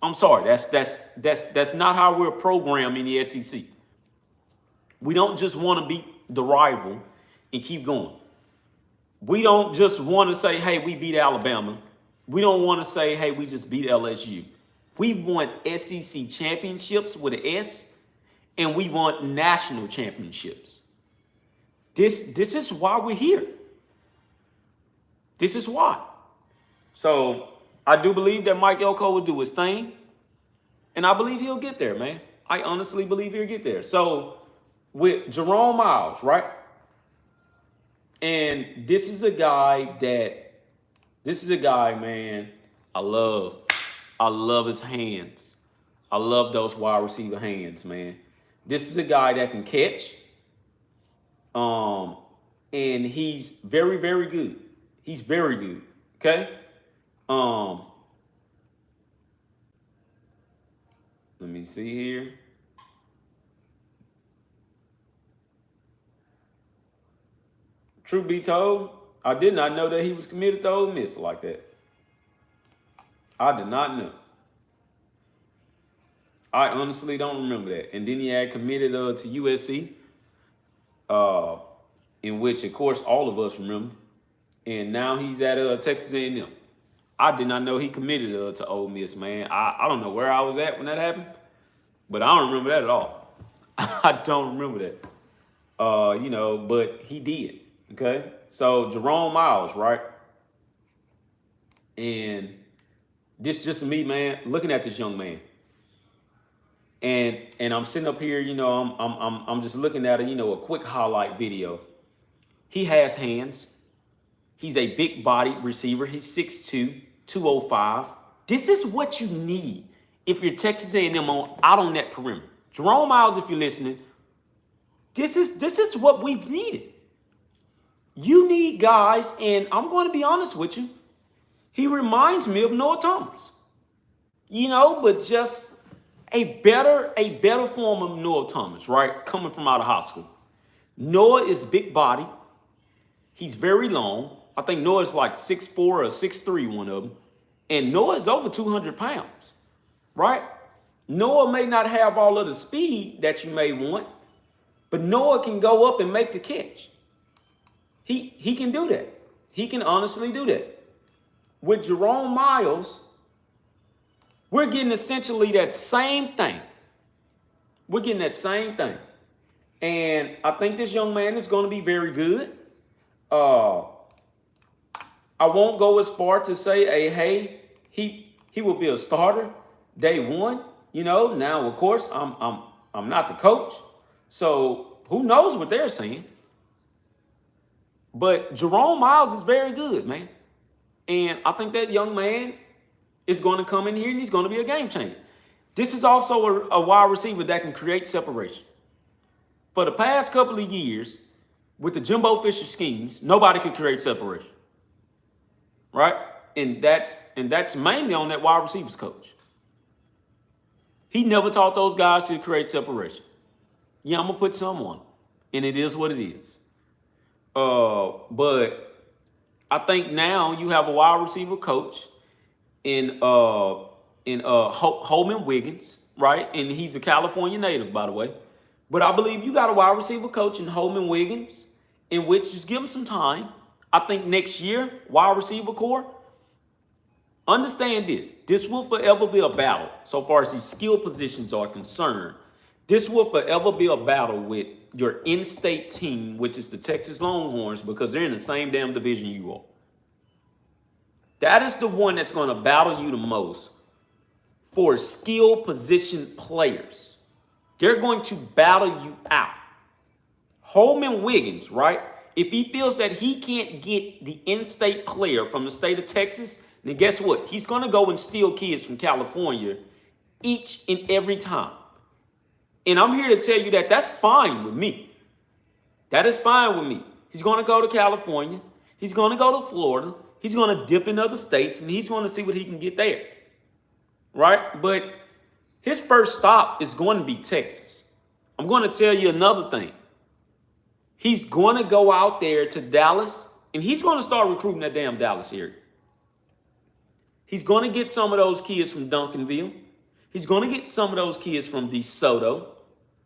Speaker 1: I'm sorry, that's not how we're programmed in the SEC. We don't just want to beat the rival and keep going. We don't just want to say, hey, we beat Alabama. We don't want to say, hey, we just beat LSU. We want SEC championships with an S, and we want national championships. This is why we're here. This is why. So I do believe that Mike Elko will do his thing, and I believe he'll get there, man. I honestly believe he'll get there. So with Jerome Miles, right? And this is a guy, man, I love his hands. I love those wide receiver hands, man. This is a guy that can catch. And he's very, very good. He's very good. Okay. Let me see here. Truth be told, I did not know that he was committed to Ole Miss like that. I did not know. I honestly don't remember that. And then he had committed to USC, in which, of course, all of us remember. And now he's at Texas A&M. I did not know he committed to Ole Miss, man. I don't know where I was at when that happened, but I don't remember that at all. I don't remember that. But he did. Okay, so Jerome Miles, right? And this just me, man, looking at this young man. And I'm sitting up here, I'm just looking at a quick highlight video. He has hands. He's a big body receiver. He's 6'2", 205. This is what you need if you're Texas A&M out on that perimeter. Jerome Miles, if you're listening, this is what we've needed. You need guys, and I'm going to be honest with you, he reminds me of Noah Thomas. But just a better form of Noah Thomas, right? Coming from out of high school. Noah is big body. He's very long. I think Noah's like 6'4" or 6'3", one of them. And Noah is over 200 pounds, right? Noah may not have all of the speed that you may want, but Noah can go up and make the catch. He can do that. He can honestly do that. with Jerome Miles, we're getting essentially that same thing. We're getting that same thing. And I think this young man is going to be very good. I won't go as far to say, hey, he will be a starter day one. You know, now of course I'm not the coach, so who knows what they're saying. But Jerome Miles is very good, man. And I think that young man is going to come in here and he's going to be a game changer. This is also a wide receiver that can create separation. For the past couple of years, with the Jimbo Fisher schemes, nobody could create separation. Right? And that's mainly on that wide receivers coach. He never taught those guys to create separation. Yeah, I'm going to put some on. And it is what it is. But I think now you have a wide receiver coach in Holman Wiggins, right? And he's a California native, by the way. But I believe you got a wide receiver coach in Holman Wiggins, in which just give him some time. I think next year, wide receiver core, understand this. This will forever be a battle so far as these skill positions are concerned. This will forever be a battle with your in-state team, which is the Texas Longhorns, because they're in the same damn division you are. That is the one that's going to battle you the most for skill position players. They're going to battle you out. Holman Wiggins, right? If he feels that he can't get the in-state player from the state of Texas, then guess what? He's going to go and steal kids from California each and every time. And I'm here to tell you that that's fine with me. That is fine with me. He's going to go to California. He's going to go to Florida. He's going to dip in other states, and he's going to see what he can get there. Right? But his first stop is going to be Texas. I'm going to tell you another thing. He's going to go out there to Dallas, and he's going to start recruiting that damn Dallas area. He's going to get some of those kids from Duncanville. He's going to get some of those kids from DeSoto,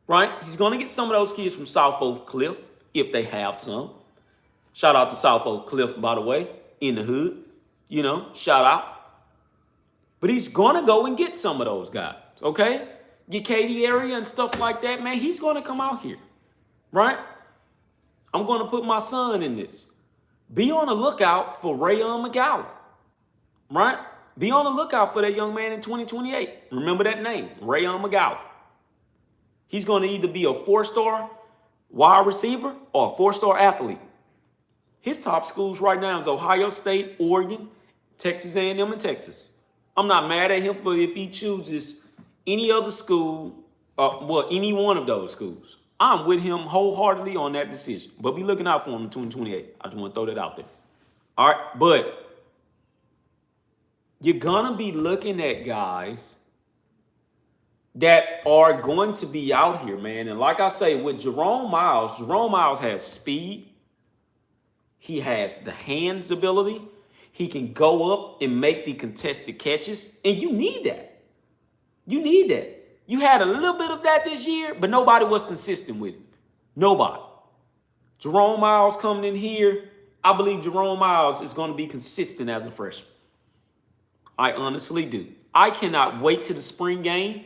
Speaker 1: right? He's going to get some of those kids from South Oak Cliff, if they have some. Shout out to South Oak Cliff, by the way, in the hood. You know, shout out. But he's going to go and get some of those guys, okay? Get Katy area and stuff like that, man. He's going to come out here, right? I'm going to put my son in this. Be on the lookout for Rayon McGowan, right? Be on the lookout for that young man in 2028. Remember that name, Rayon McGowan. He's going to either be a 4-star wide receiver or a 4-star athlete. His top schools right now is Ohio State, Oregon, Texas A&M, and Texas. I'm not mad at him for if he chooses any other school, any one of those schools. I'm with him wholeheartedly on that decision. But be looking out for him in 2028. I just want to throw that out there. All right, but you're going to be looking at guys that are going to be out here, man. And like I say, with Jerome Miles has speed. He has the hands ability. He can go up and make the contested catches. And you need that. You need that. You had a little bit of that this year, but nobody was consistent with it. Nobody. Jerome Miles coming in here, I believe Jerome Miles is going to be consistent as a freshman. I honestly do. I cannot wait to the spring game.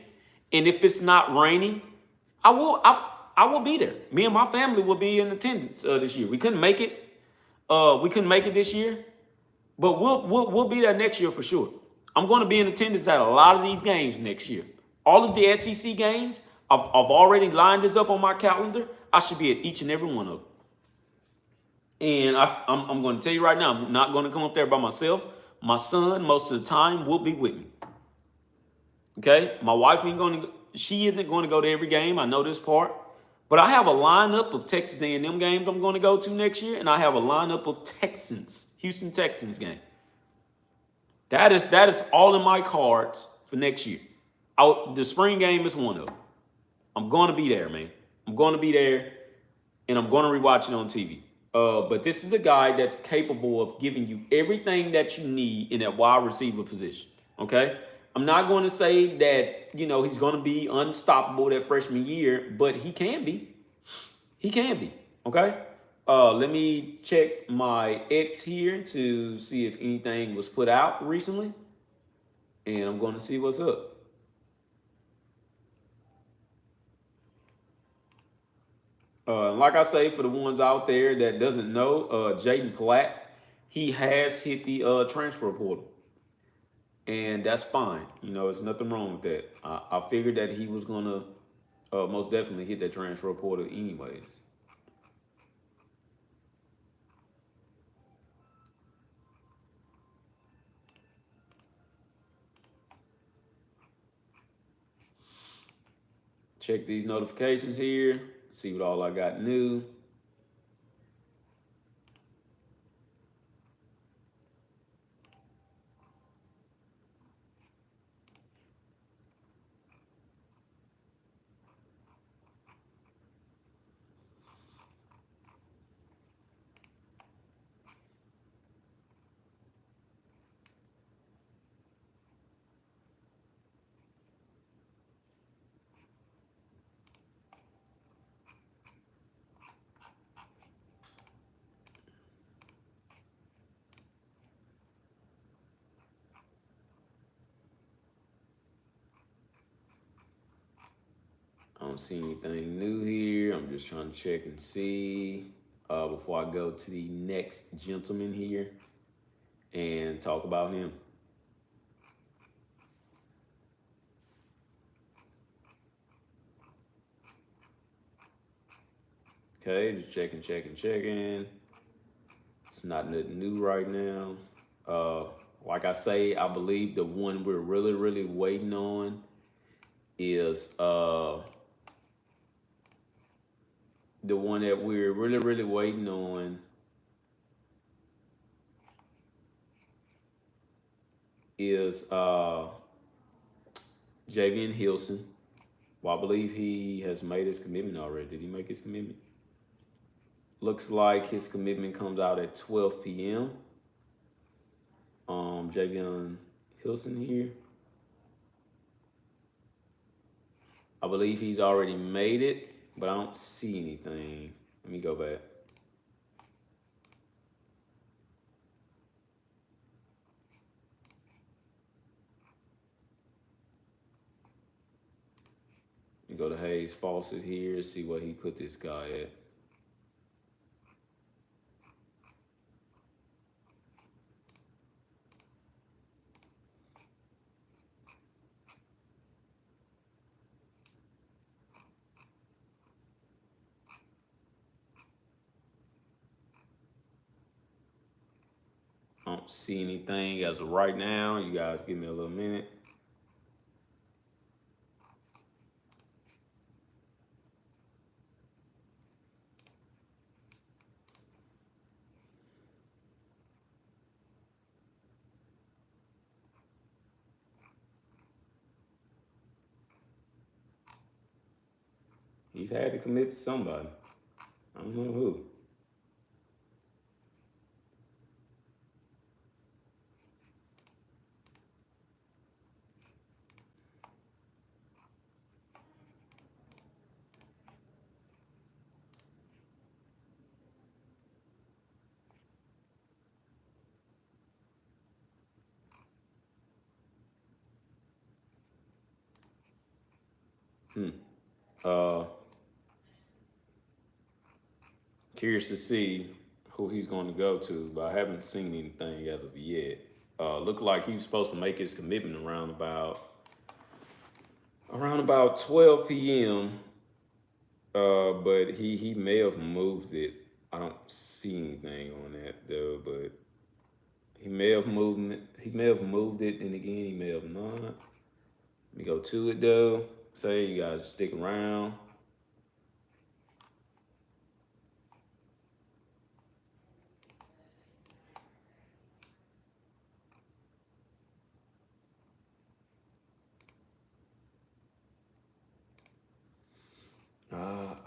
Speaker 1: And if it's not raining, I will be there. Me and my family will be in attendance this year. We couldn't make it. We couldn't make it this year, but we'll be there next year for sure. I'm going to be in attendance at a lot of these games next year. All of the SEC games, I've already lined this up on my calendar. I should be at each and every one of them. And I'm going to tell you right now, I'm not going to come up there by myself. My son, most of the time, will be with me. Okay? My wife she isn't going to go to every game. I know this part. But I have a lineup of Texas A&M games I'm going to go to next year, and I have a lineup of Houston Texans game. That is all in my cards for next year. The spring game is one of them. I'm going to be there, man. I'm going to be there, and I'm going to rewatch it on TV. But this is a guy that's capable of giving you everything that you need in that wide receiver position, okay? I'm not going to say that, he's going to be unstoppable that freshman year, but he can be. He can be, okay? Let me check my X here to see if anything was put out recently, and I'm going to see what's up. Like I say, for the ones out there that doesn't know, Jaden Platt, he has hit the transfer portal, and that's fine. You know, it's nothing wrong with that. I figured that he was gonna most definitely hit that transfer portal anyways. Check these notifications here, see what all I got new. I don't see anything new here. I'm just trying to check and see before I go to the next gentleman here and talk about him. Okay, just checking. It's not nothing new right now. Like I say, I believe the one we're really waiting on is the one that we're really waiting on is Javian Hilson. Well, I believe he has made his commitment already. Did he make his commitment? Looks like his commitment comes out at 12 p.m. Javian Hilson here. I believe he's already made it, but I don't see anything. Let me go back. You go to Hayes Fawcett here, see what he put this guy at. I don't see anything as of right now. You guys give me a little minute. He's had to commit to somebody. I don't know who. Uh, Curious to see who he's going to go to, but I haven't seen anything as of yet. Looked like he was supposed to make his commitment around about 12 p.m. But he may have moved it. I don't see anything on that though, but he may have moved it. He may have moved it, and again, he may have not. Let me go to it though. Say you guys stick around.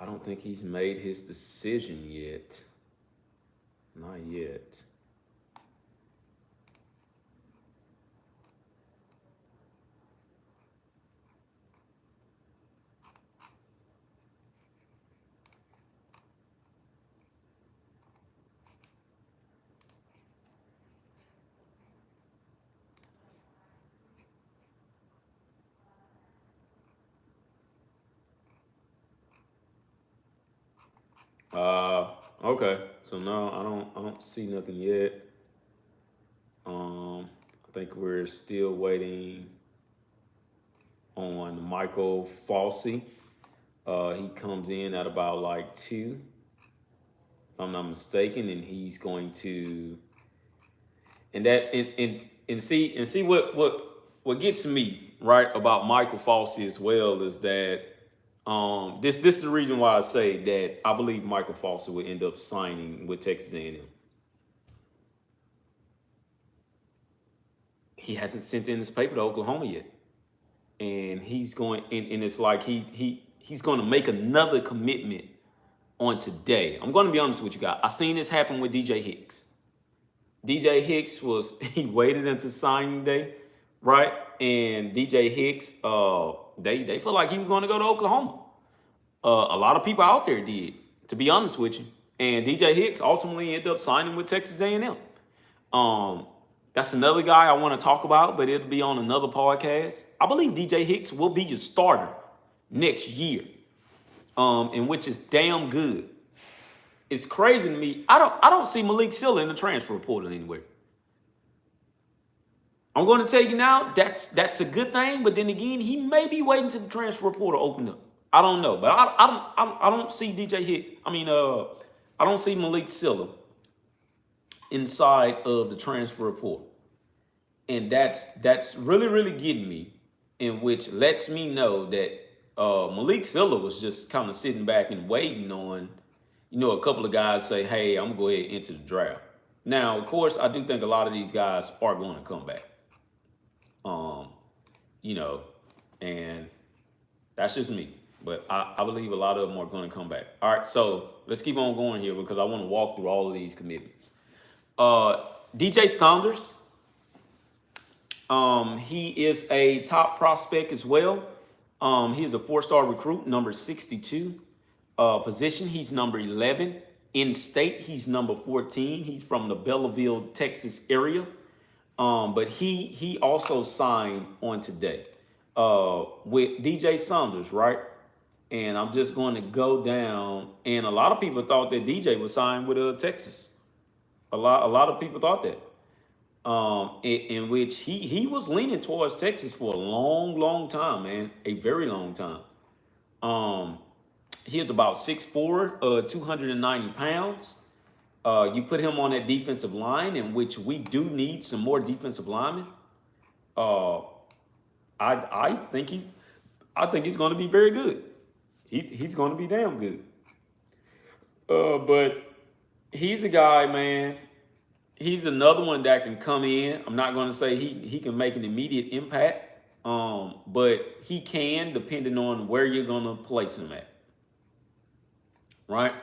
Speaker 1: I don't think he's made his decision yet. Not yet. Okay. So no, I don't see nothing yet. I think we're still waiting on Michael Falsey. He comes in at about like 2, if I'm not mistaken, and he's going to and that and see what gets me right about Michael Falsey as well is that this is the reason why I say that I believe Michael Falsey will end up signing with Texas A&M. He hasn't sent in his paper to Oklahoma yet, and he's going and it's like he's going to make another commitment on today. I'm going to be honest with you guys. I seen this happen with DJ Hicks. DJ Hicks was he waited until signing day, right? And DJ Hicks, they feel like he was going to go to Oklahoma. A lot of people out there did, to be honest with you. And DJ Hicks ultimately ended up signing with Texas A&M. That's another guy I want to talk about, but it'll be on another podcast. I believe DJ Hicks will be your starter next year, and which is damn good. It's crazy to me. I don't see Malik Silla in the transfer portal anywhere. I'm going to tell you now, that's a good thing. But then again, he may be waiting till the transfer portal open up. I don't know, but I don't see DJ Hicks. I don't see Malik Silla inside of the transfer portal, and that's really getting me, in which lets me know that Malik Silla was just kind of sitting back and waiting on, a couple of guys say, hey, I'm gonna go ahead and enter the draft. Now, of course, I do think a lot of these guys are going to come back. And that's just me. But I believe a lot of them are going to come back. All right, so let's keep on going here because I want to walk through all of these commitments. DJ Saunders, he is a top prospect as well. He is a 4-star recruit, number 62. Position, he's number 11. In state, he's number 14. He's from the Belleville, Texas area. But he also signed on today with DJ Saunders, right? And I'm just going to go down. And a lot of people thought that DJ was signed with Texas. A lot of people thought that. In which he was leaning towards Texas for a long time, man. A very long time. He is about 6'4", 290 pounds. You put him on that defensive line, in which we do need some more defensive linemen. I think he's going to be very good. He's going to be damn good. But he's a guy, man. He's another one that can come in. I'm not going to say he can make an immediate impact, but he can, depending on where you're going to place him at. Right?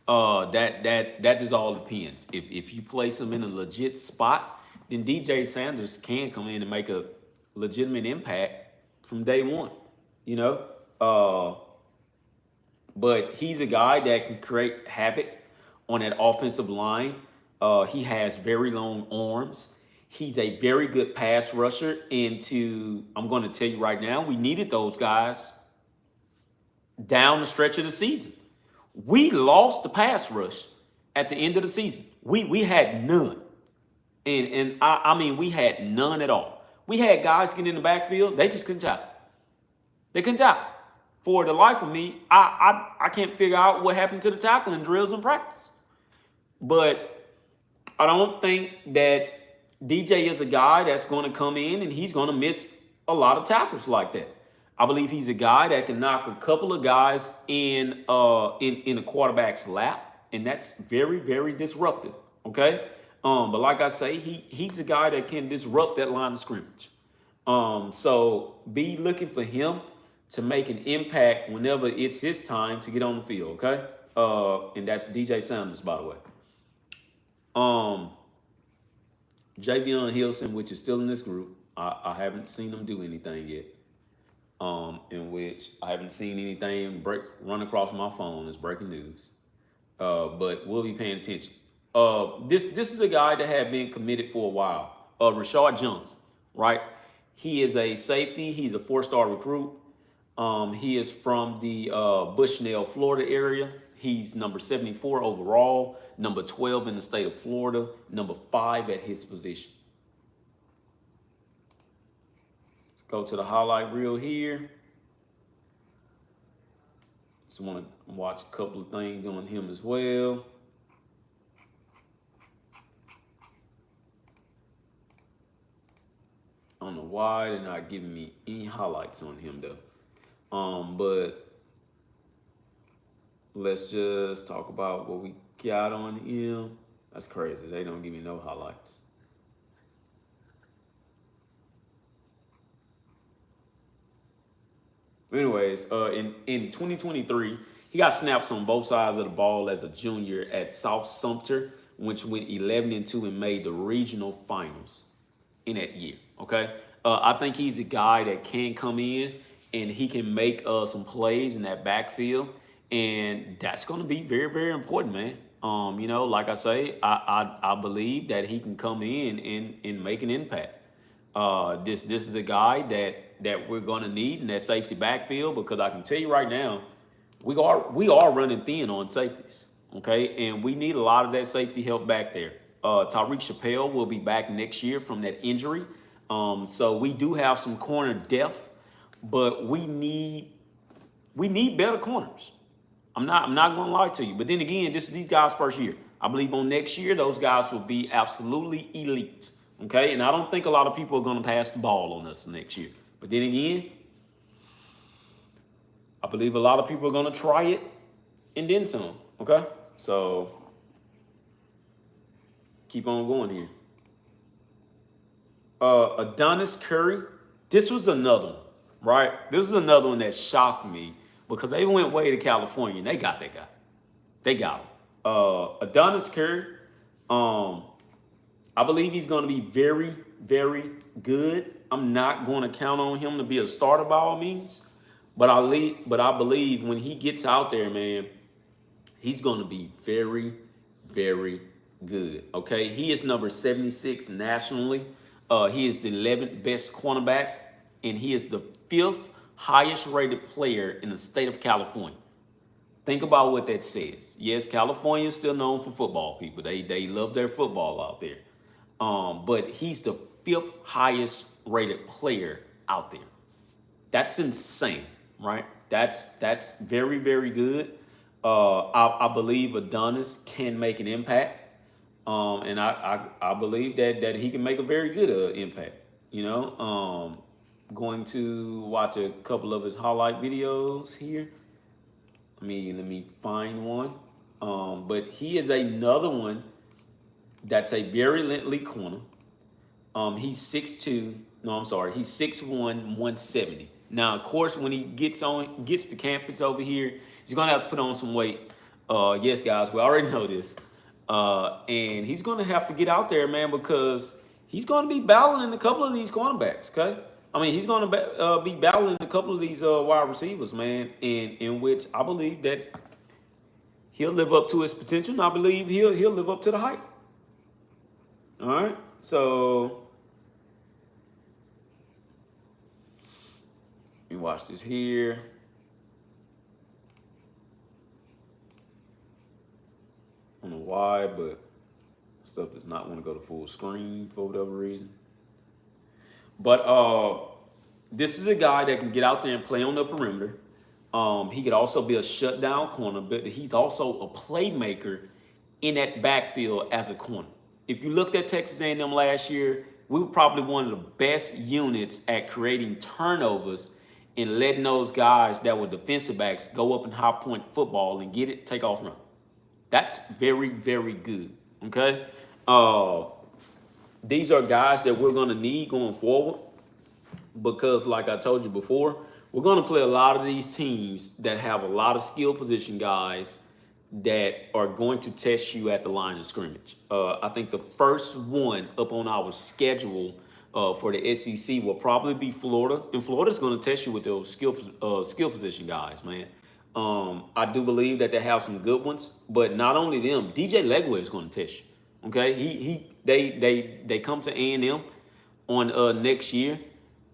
Speaker 1: That just all depends. If you place him in a legit spot, then DJ Sanders can come in and make a legitimate impact from day one. But he's a guy that can create havoc on that offensive line. He has very long arms. He's a very good pass rusher. I'm going to tell you right now, we needed those guys down the stretch of the season. We lost the pass rush at the end of the season. We had none. And I mean, we had none at all. We had guys getting in the backfield. They just couldn't tackle. They couldn't tackle. For the life of me, I can't figure out what happened to the tackling drills in practice. But I don't think that DJ is a guy that's going to come in and he's going to miss a lot of tackles like that. I believe he's a guy that can knock a couple of guys in a quarterback's lap, and that's very disruptive. Okay, but like I say, he's a guy that can disrupt that line of scrimmage. So be looking for him to make an impact whenever it's his time to get on the field. Okay, and that's DJ Sanders, by the way. Javion Hilson, which is still in this group, I haven't seen him do anything yet. In which I haven't seen anything run across my phone as breaking news. But we'll be paying attention. This is a guy that had been committed for a while. Rashard Johnson, right? He is a safety. He's a 4-star recruit. He is from the Bushnell, Florida area. He's number 74 overall, number 12 in the state of Florida, number 5 at his position. Let's go to the highlight reel here. Just want to watch a couple of things on him as well. I don't know why they're not giving me any highlights on him though. But let's just talk about what we got on him. That's crazy. They don't give me no highlights. Anyways, in 2023, he got snaps on both sides of the ball as a junior at South Sumter, which went 11-2 and made the regional finals in that year. Okay, I think he's a guy that can come in and he can make some plays in that backfield, and that's going to be very, very important, man. You know, like I say, I believe that he can come in and make an impact. This is a guy that we're going to need in that safety backfield, because I can tell you right now, we are running thin on safeties. Okay, and we need a lot of that safety help back there. Tyreek Chappelle will be back next year from that injury. So we do have some corner depth, but we need better corners. I'm not going to lie to you. But then again, this is these guys' first year. I believe on next year, those guys will be absolutely elite. Okay, and I don't think a lot of people are going to pass the ball on us next year. But then again, I believe a lot of people are going to try it and then some. Okay, so keep on going here. Adonis Curry, this was another one, right? This is another one that shocked me, because they went way to California and they got that guy. They got him. Adonis Curry, I believe he's going to be very, very good. I'm not going to count on him to be a starter by all means, but I believe when he gets out there, man, he's going to be very, very good. Okay, he is number 76 nationally. He is the 11th best cornerback, and he is the 5th highest rated player in the state of California. Think about what that says. Yes, California is still known for football, people. They love their football out there. But he's the 5th highest rated player out there. That's insane, right? That's very, very good. I believe Adonis can make an impact. And I believe that he can make a very good impact. You know, going to watch a couple of his highlight videos here. Let me find one. But he is another one that's a very lengthy corner. He's 6'2". No, I'm sorry. He's 6'1", 170. Now, of course, when he gets to campus over here, he's gonna have to put on some weight. Yes, guys, we already know this. And he's going to have to get out there, man, because he's going to be battling a couple of these cornerbacks, okay? I mean, he's going to be battling a couple of these wide receivers, man, in which I believe that he'll live up to his potential, and I believe he'll live up to the hype. All right? So, let me watch this here. I don't know why, but stuff does not want to go to full screen for whatever reason. But this is a guy that can get out there and play on the perimeter. He could also be a shutdown corner, but he's also a playmaker in that backfield as a corner. If you looked at Texas A&M last year, we were probably one of the best units at creating turnovers and letting those guys that were defensive backs go up and high point football and get it, take off, run. That's very, very good, okay? These are guys that we're going to need going forward, because like I told you before, we're going to play a lot of these teams that have a lot of skill position guys that are going to test you at the line of scrimmage. I think the first one up on our schedule for the SEC will probably be Florida, and Florida's going to test you with those skill position guys, man. I do believe that they have some good ones, but not only them, DJ Legway is going to test you. Okay, they come to A&M on next year,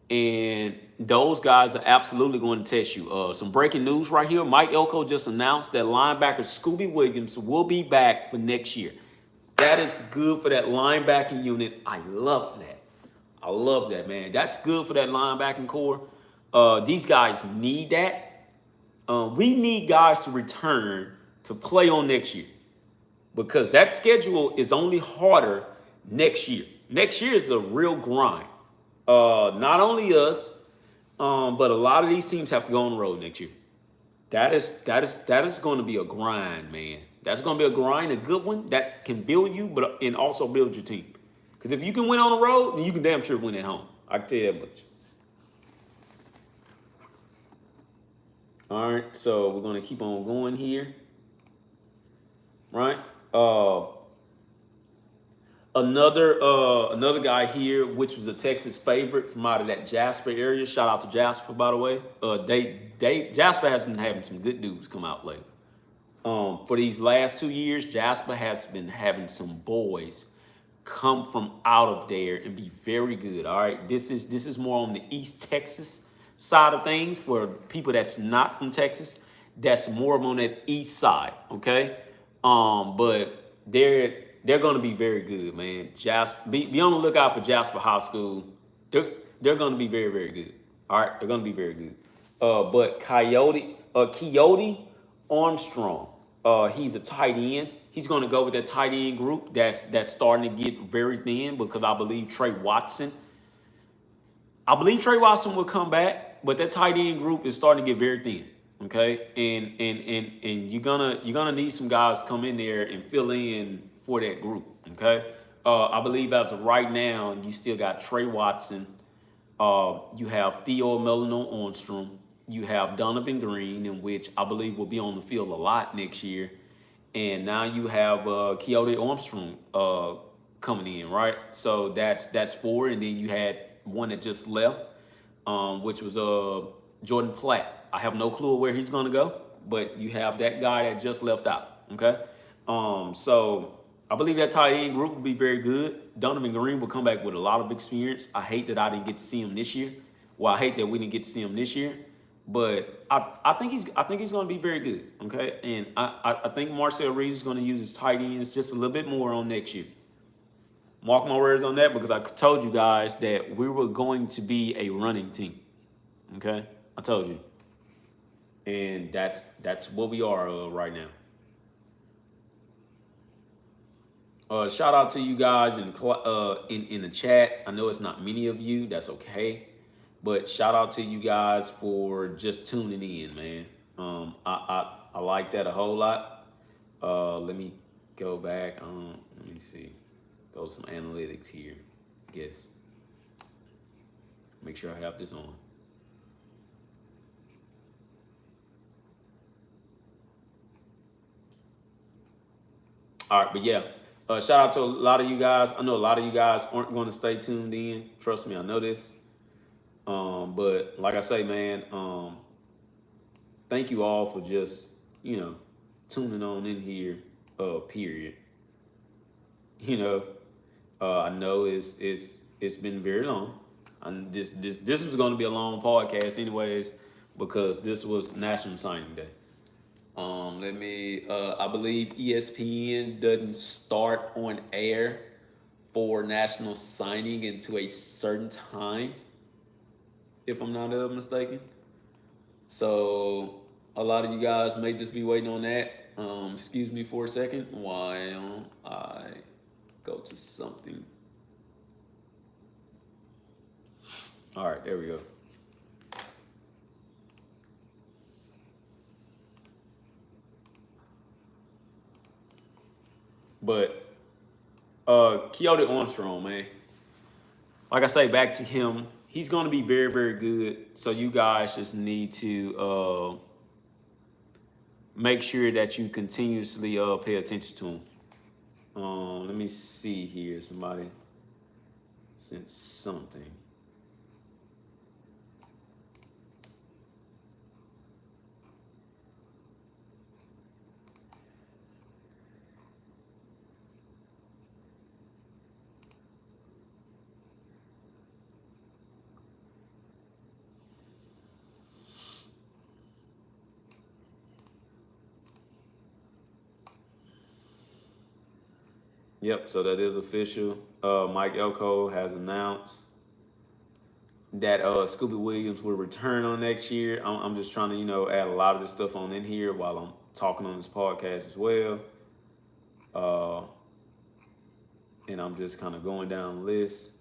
Speaker 1: And those guys are absolutely going to test you. Some breaking news right here. Mike Elko just announced that linebacker Scooby Williams will be back for next year. That is good for that linebacking unit. I love that. I love that, man. That's good for that linebacking core. These guys need that. We need guys to return to play on next year because that schedule is only harder next year. Next year is a real grind. Not only us, but a lot of these teams have to go on the road next year. That is going to be a grind, man. That's going to be a grind, a good one that can build you, but and also build your team. Because if you can win on the road, then you can damn sure win at home. I can tell you that much. All right, so we're going to keep on going here, right? Another guy here, which was a Texas favorite from out of that Jasper area. Shout out to Jasper, by the way. Jasper has been having some good dudes come out lately. For these last 2 years, Jasper has been having some boys come from out of there and be very good. All right, this is more on the East Texas side of things for people that's not from Texas. That's more of on that east side. Okay, but they're going to be very good, man. Be on the lookout for Jasper High School. They're going to be very, very good. All right, they're going to be very good. But Coyote Armstrong, he's a tight end. He's going to go with that tight end group that's starting to get very thin because I believe Trey Watson will come back, but that tight end group is starting to get very thin. Okay, and you're gonna need some guys to come in there and fill in for that group. Okay, I believe as of right now, you still got Trey Watson. You have Theo Melino Armstrong. You have Donovan Green, in which I believe will be on the field a lot next year. And now you have Keone Armstrong coming in, right? So that's four, and then you had one that just left, which was Jordan Platt. I have no clue where he's gonna go, but you have that guy that just left out. Okay, so I believe that tight end group will be very good. Donovan Green will come back with a lot of experience. I hate that I didn't get to see him this year. Well, I hate that we didn't get to see him this year. But I think he's going to be very good. Okay, and I think Marcel Reed is going to use his tight ends just a little bit more on next year. Mark my words on that because I told you guys that we were going to be a running team. Okay, I told you, and that's what we are right now. Shout out to you guys in the chat. I know it's not many of you. That's okay. But shout out to you guys for just tuning in, man. I like that a whole lot. Let me go back. Let me see. Go to some analytics here. Guess. Make sure I have this on. All right, but yeah. Shout out to a lot of you guys. I know a lot of you guys aren't going to stay tuned in. Trust me, I know this. But like I say, man, thank you all for just, tuning on in here, period. I know it's been very long. And this was going to be a long podcast anyways, because this was National Signing Day. I believe ESPN doesn't start on air for national signing into a certain time, if I'm not mistaken. So a lot of you guys may just be waiting on that. Excuse me for a second while I go to something. All right, there we go. But Keone Armstrong, man. Like I say, back to him. He's going to be very, very good. So you guys just need to make sure that you continuously pay attention to him. Let me see here. Somebody sent something. Yep, so that is official. Mike Elko has announced that Scooby Williams will return on next year. I'm just trying to, add a lot of this stuff on in here while I'm talking on this podcast as well. And I'm just kind of going down the list.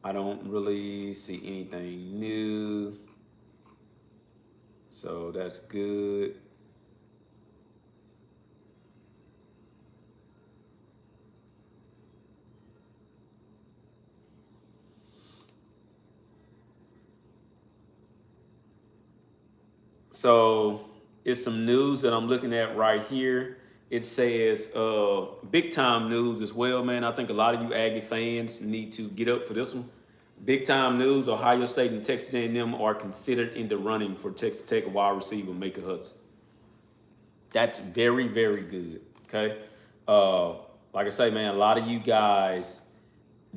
Speaker 1: I don't really see anything new, so that's good. So it's some news that I'm looking at right here. It says big time news as well, man. I think a lot of you Aggie fans need to get up for this one. Big time news: Ohio State and Texas A&M are considered in the running for Texas Tech wide receiver Micah Hudson. That's very, very good. Okay, like I say, man, a lot of you guys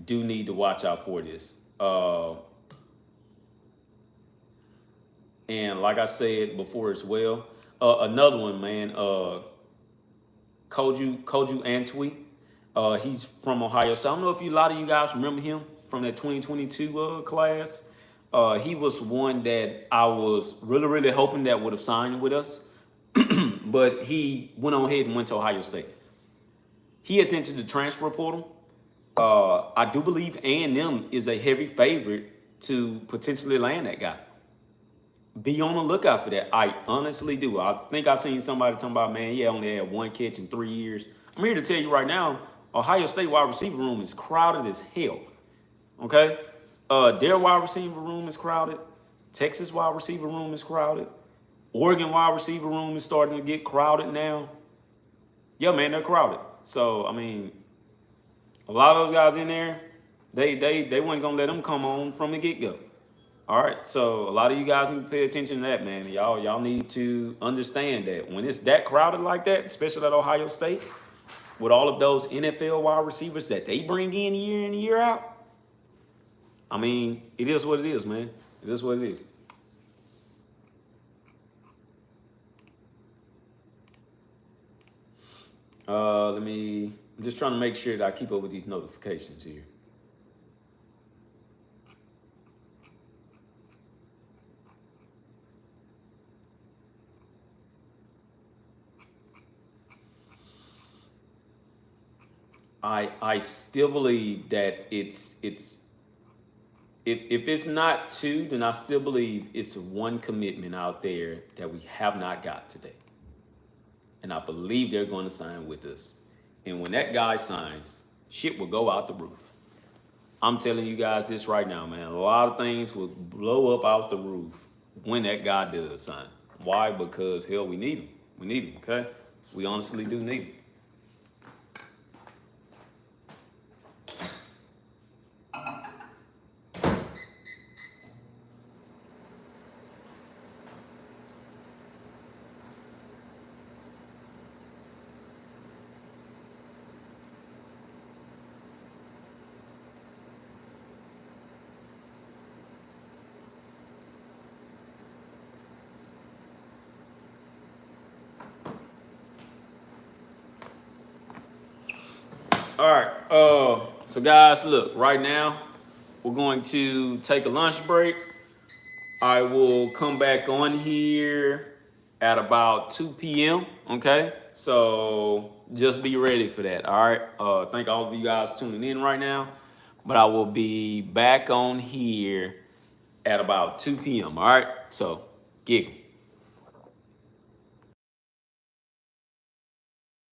Speaker 1: do need to watch out for this. And like I said before as well, another one, man, Koju Antwi. He's from Ohio. So I don't know if a lot of you guys remember him from that 2022 class. He was one that I was really, really hoping that would have signed with us. But he went on ahead and went to Ohio State. He has entered the transfer portal. I do believe A&M is a heavy favorite to potentially land that guy. Be on the lookout for that. I honestly do. I think I seen somebody talking about, man, yeah, only had one catch in 3 years. I'm here to tell you right now, Ohio State wide receiver room is crowded as hell. Okay? Their wide receiver room is crowded. Texas wide receiver room is crowded. Oregon wide receiver room is starting to get crowded now. Yeah, man, they're crowded. So, I mean, a lot of those guys in there, they weren't gonna let them come on from the get-go. All right, so a lot of you guys need to pay attention to that, man. Y'all need to understand that when it's that crowded like that, especially at Ohio State, with all of those NFL wide receivers that they bring in year out, I mean, it is what it is, man. It is what it is. I'm just trying to make sure that I keep up with these notifications here. I still believe that if it's not two, then I still believe it's one commitment out there that we have not got today. And I believe they're going to sign with us. And when that guy signs, shit will go out the roof. I'm telling you guys this right now, man. A lot of things will blow up out the roof when that guy does sign. Why? Because, hell, we need him. We need him, okay? We honestly do need him. All right. So guys, look, right now we're going to take a lunch break. I will come back on here at about 2 p.m. Okay. So just be ready for that. All right. Thank all of you guys tuning in right now. But I will be back on here at about 2 p.m. All right. So giggle.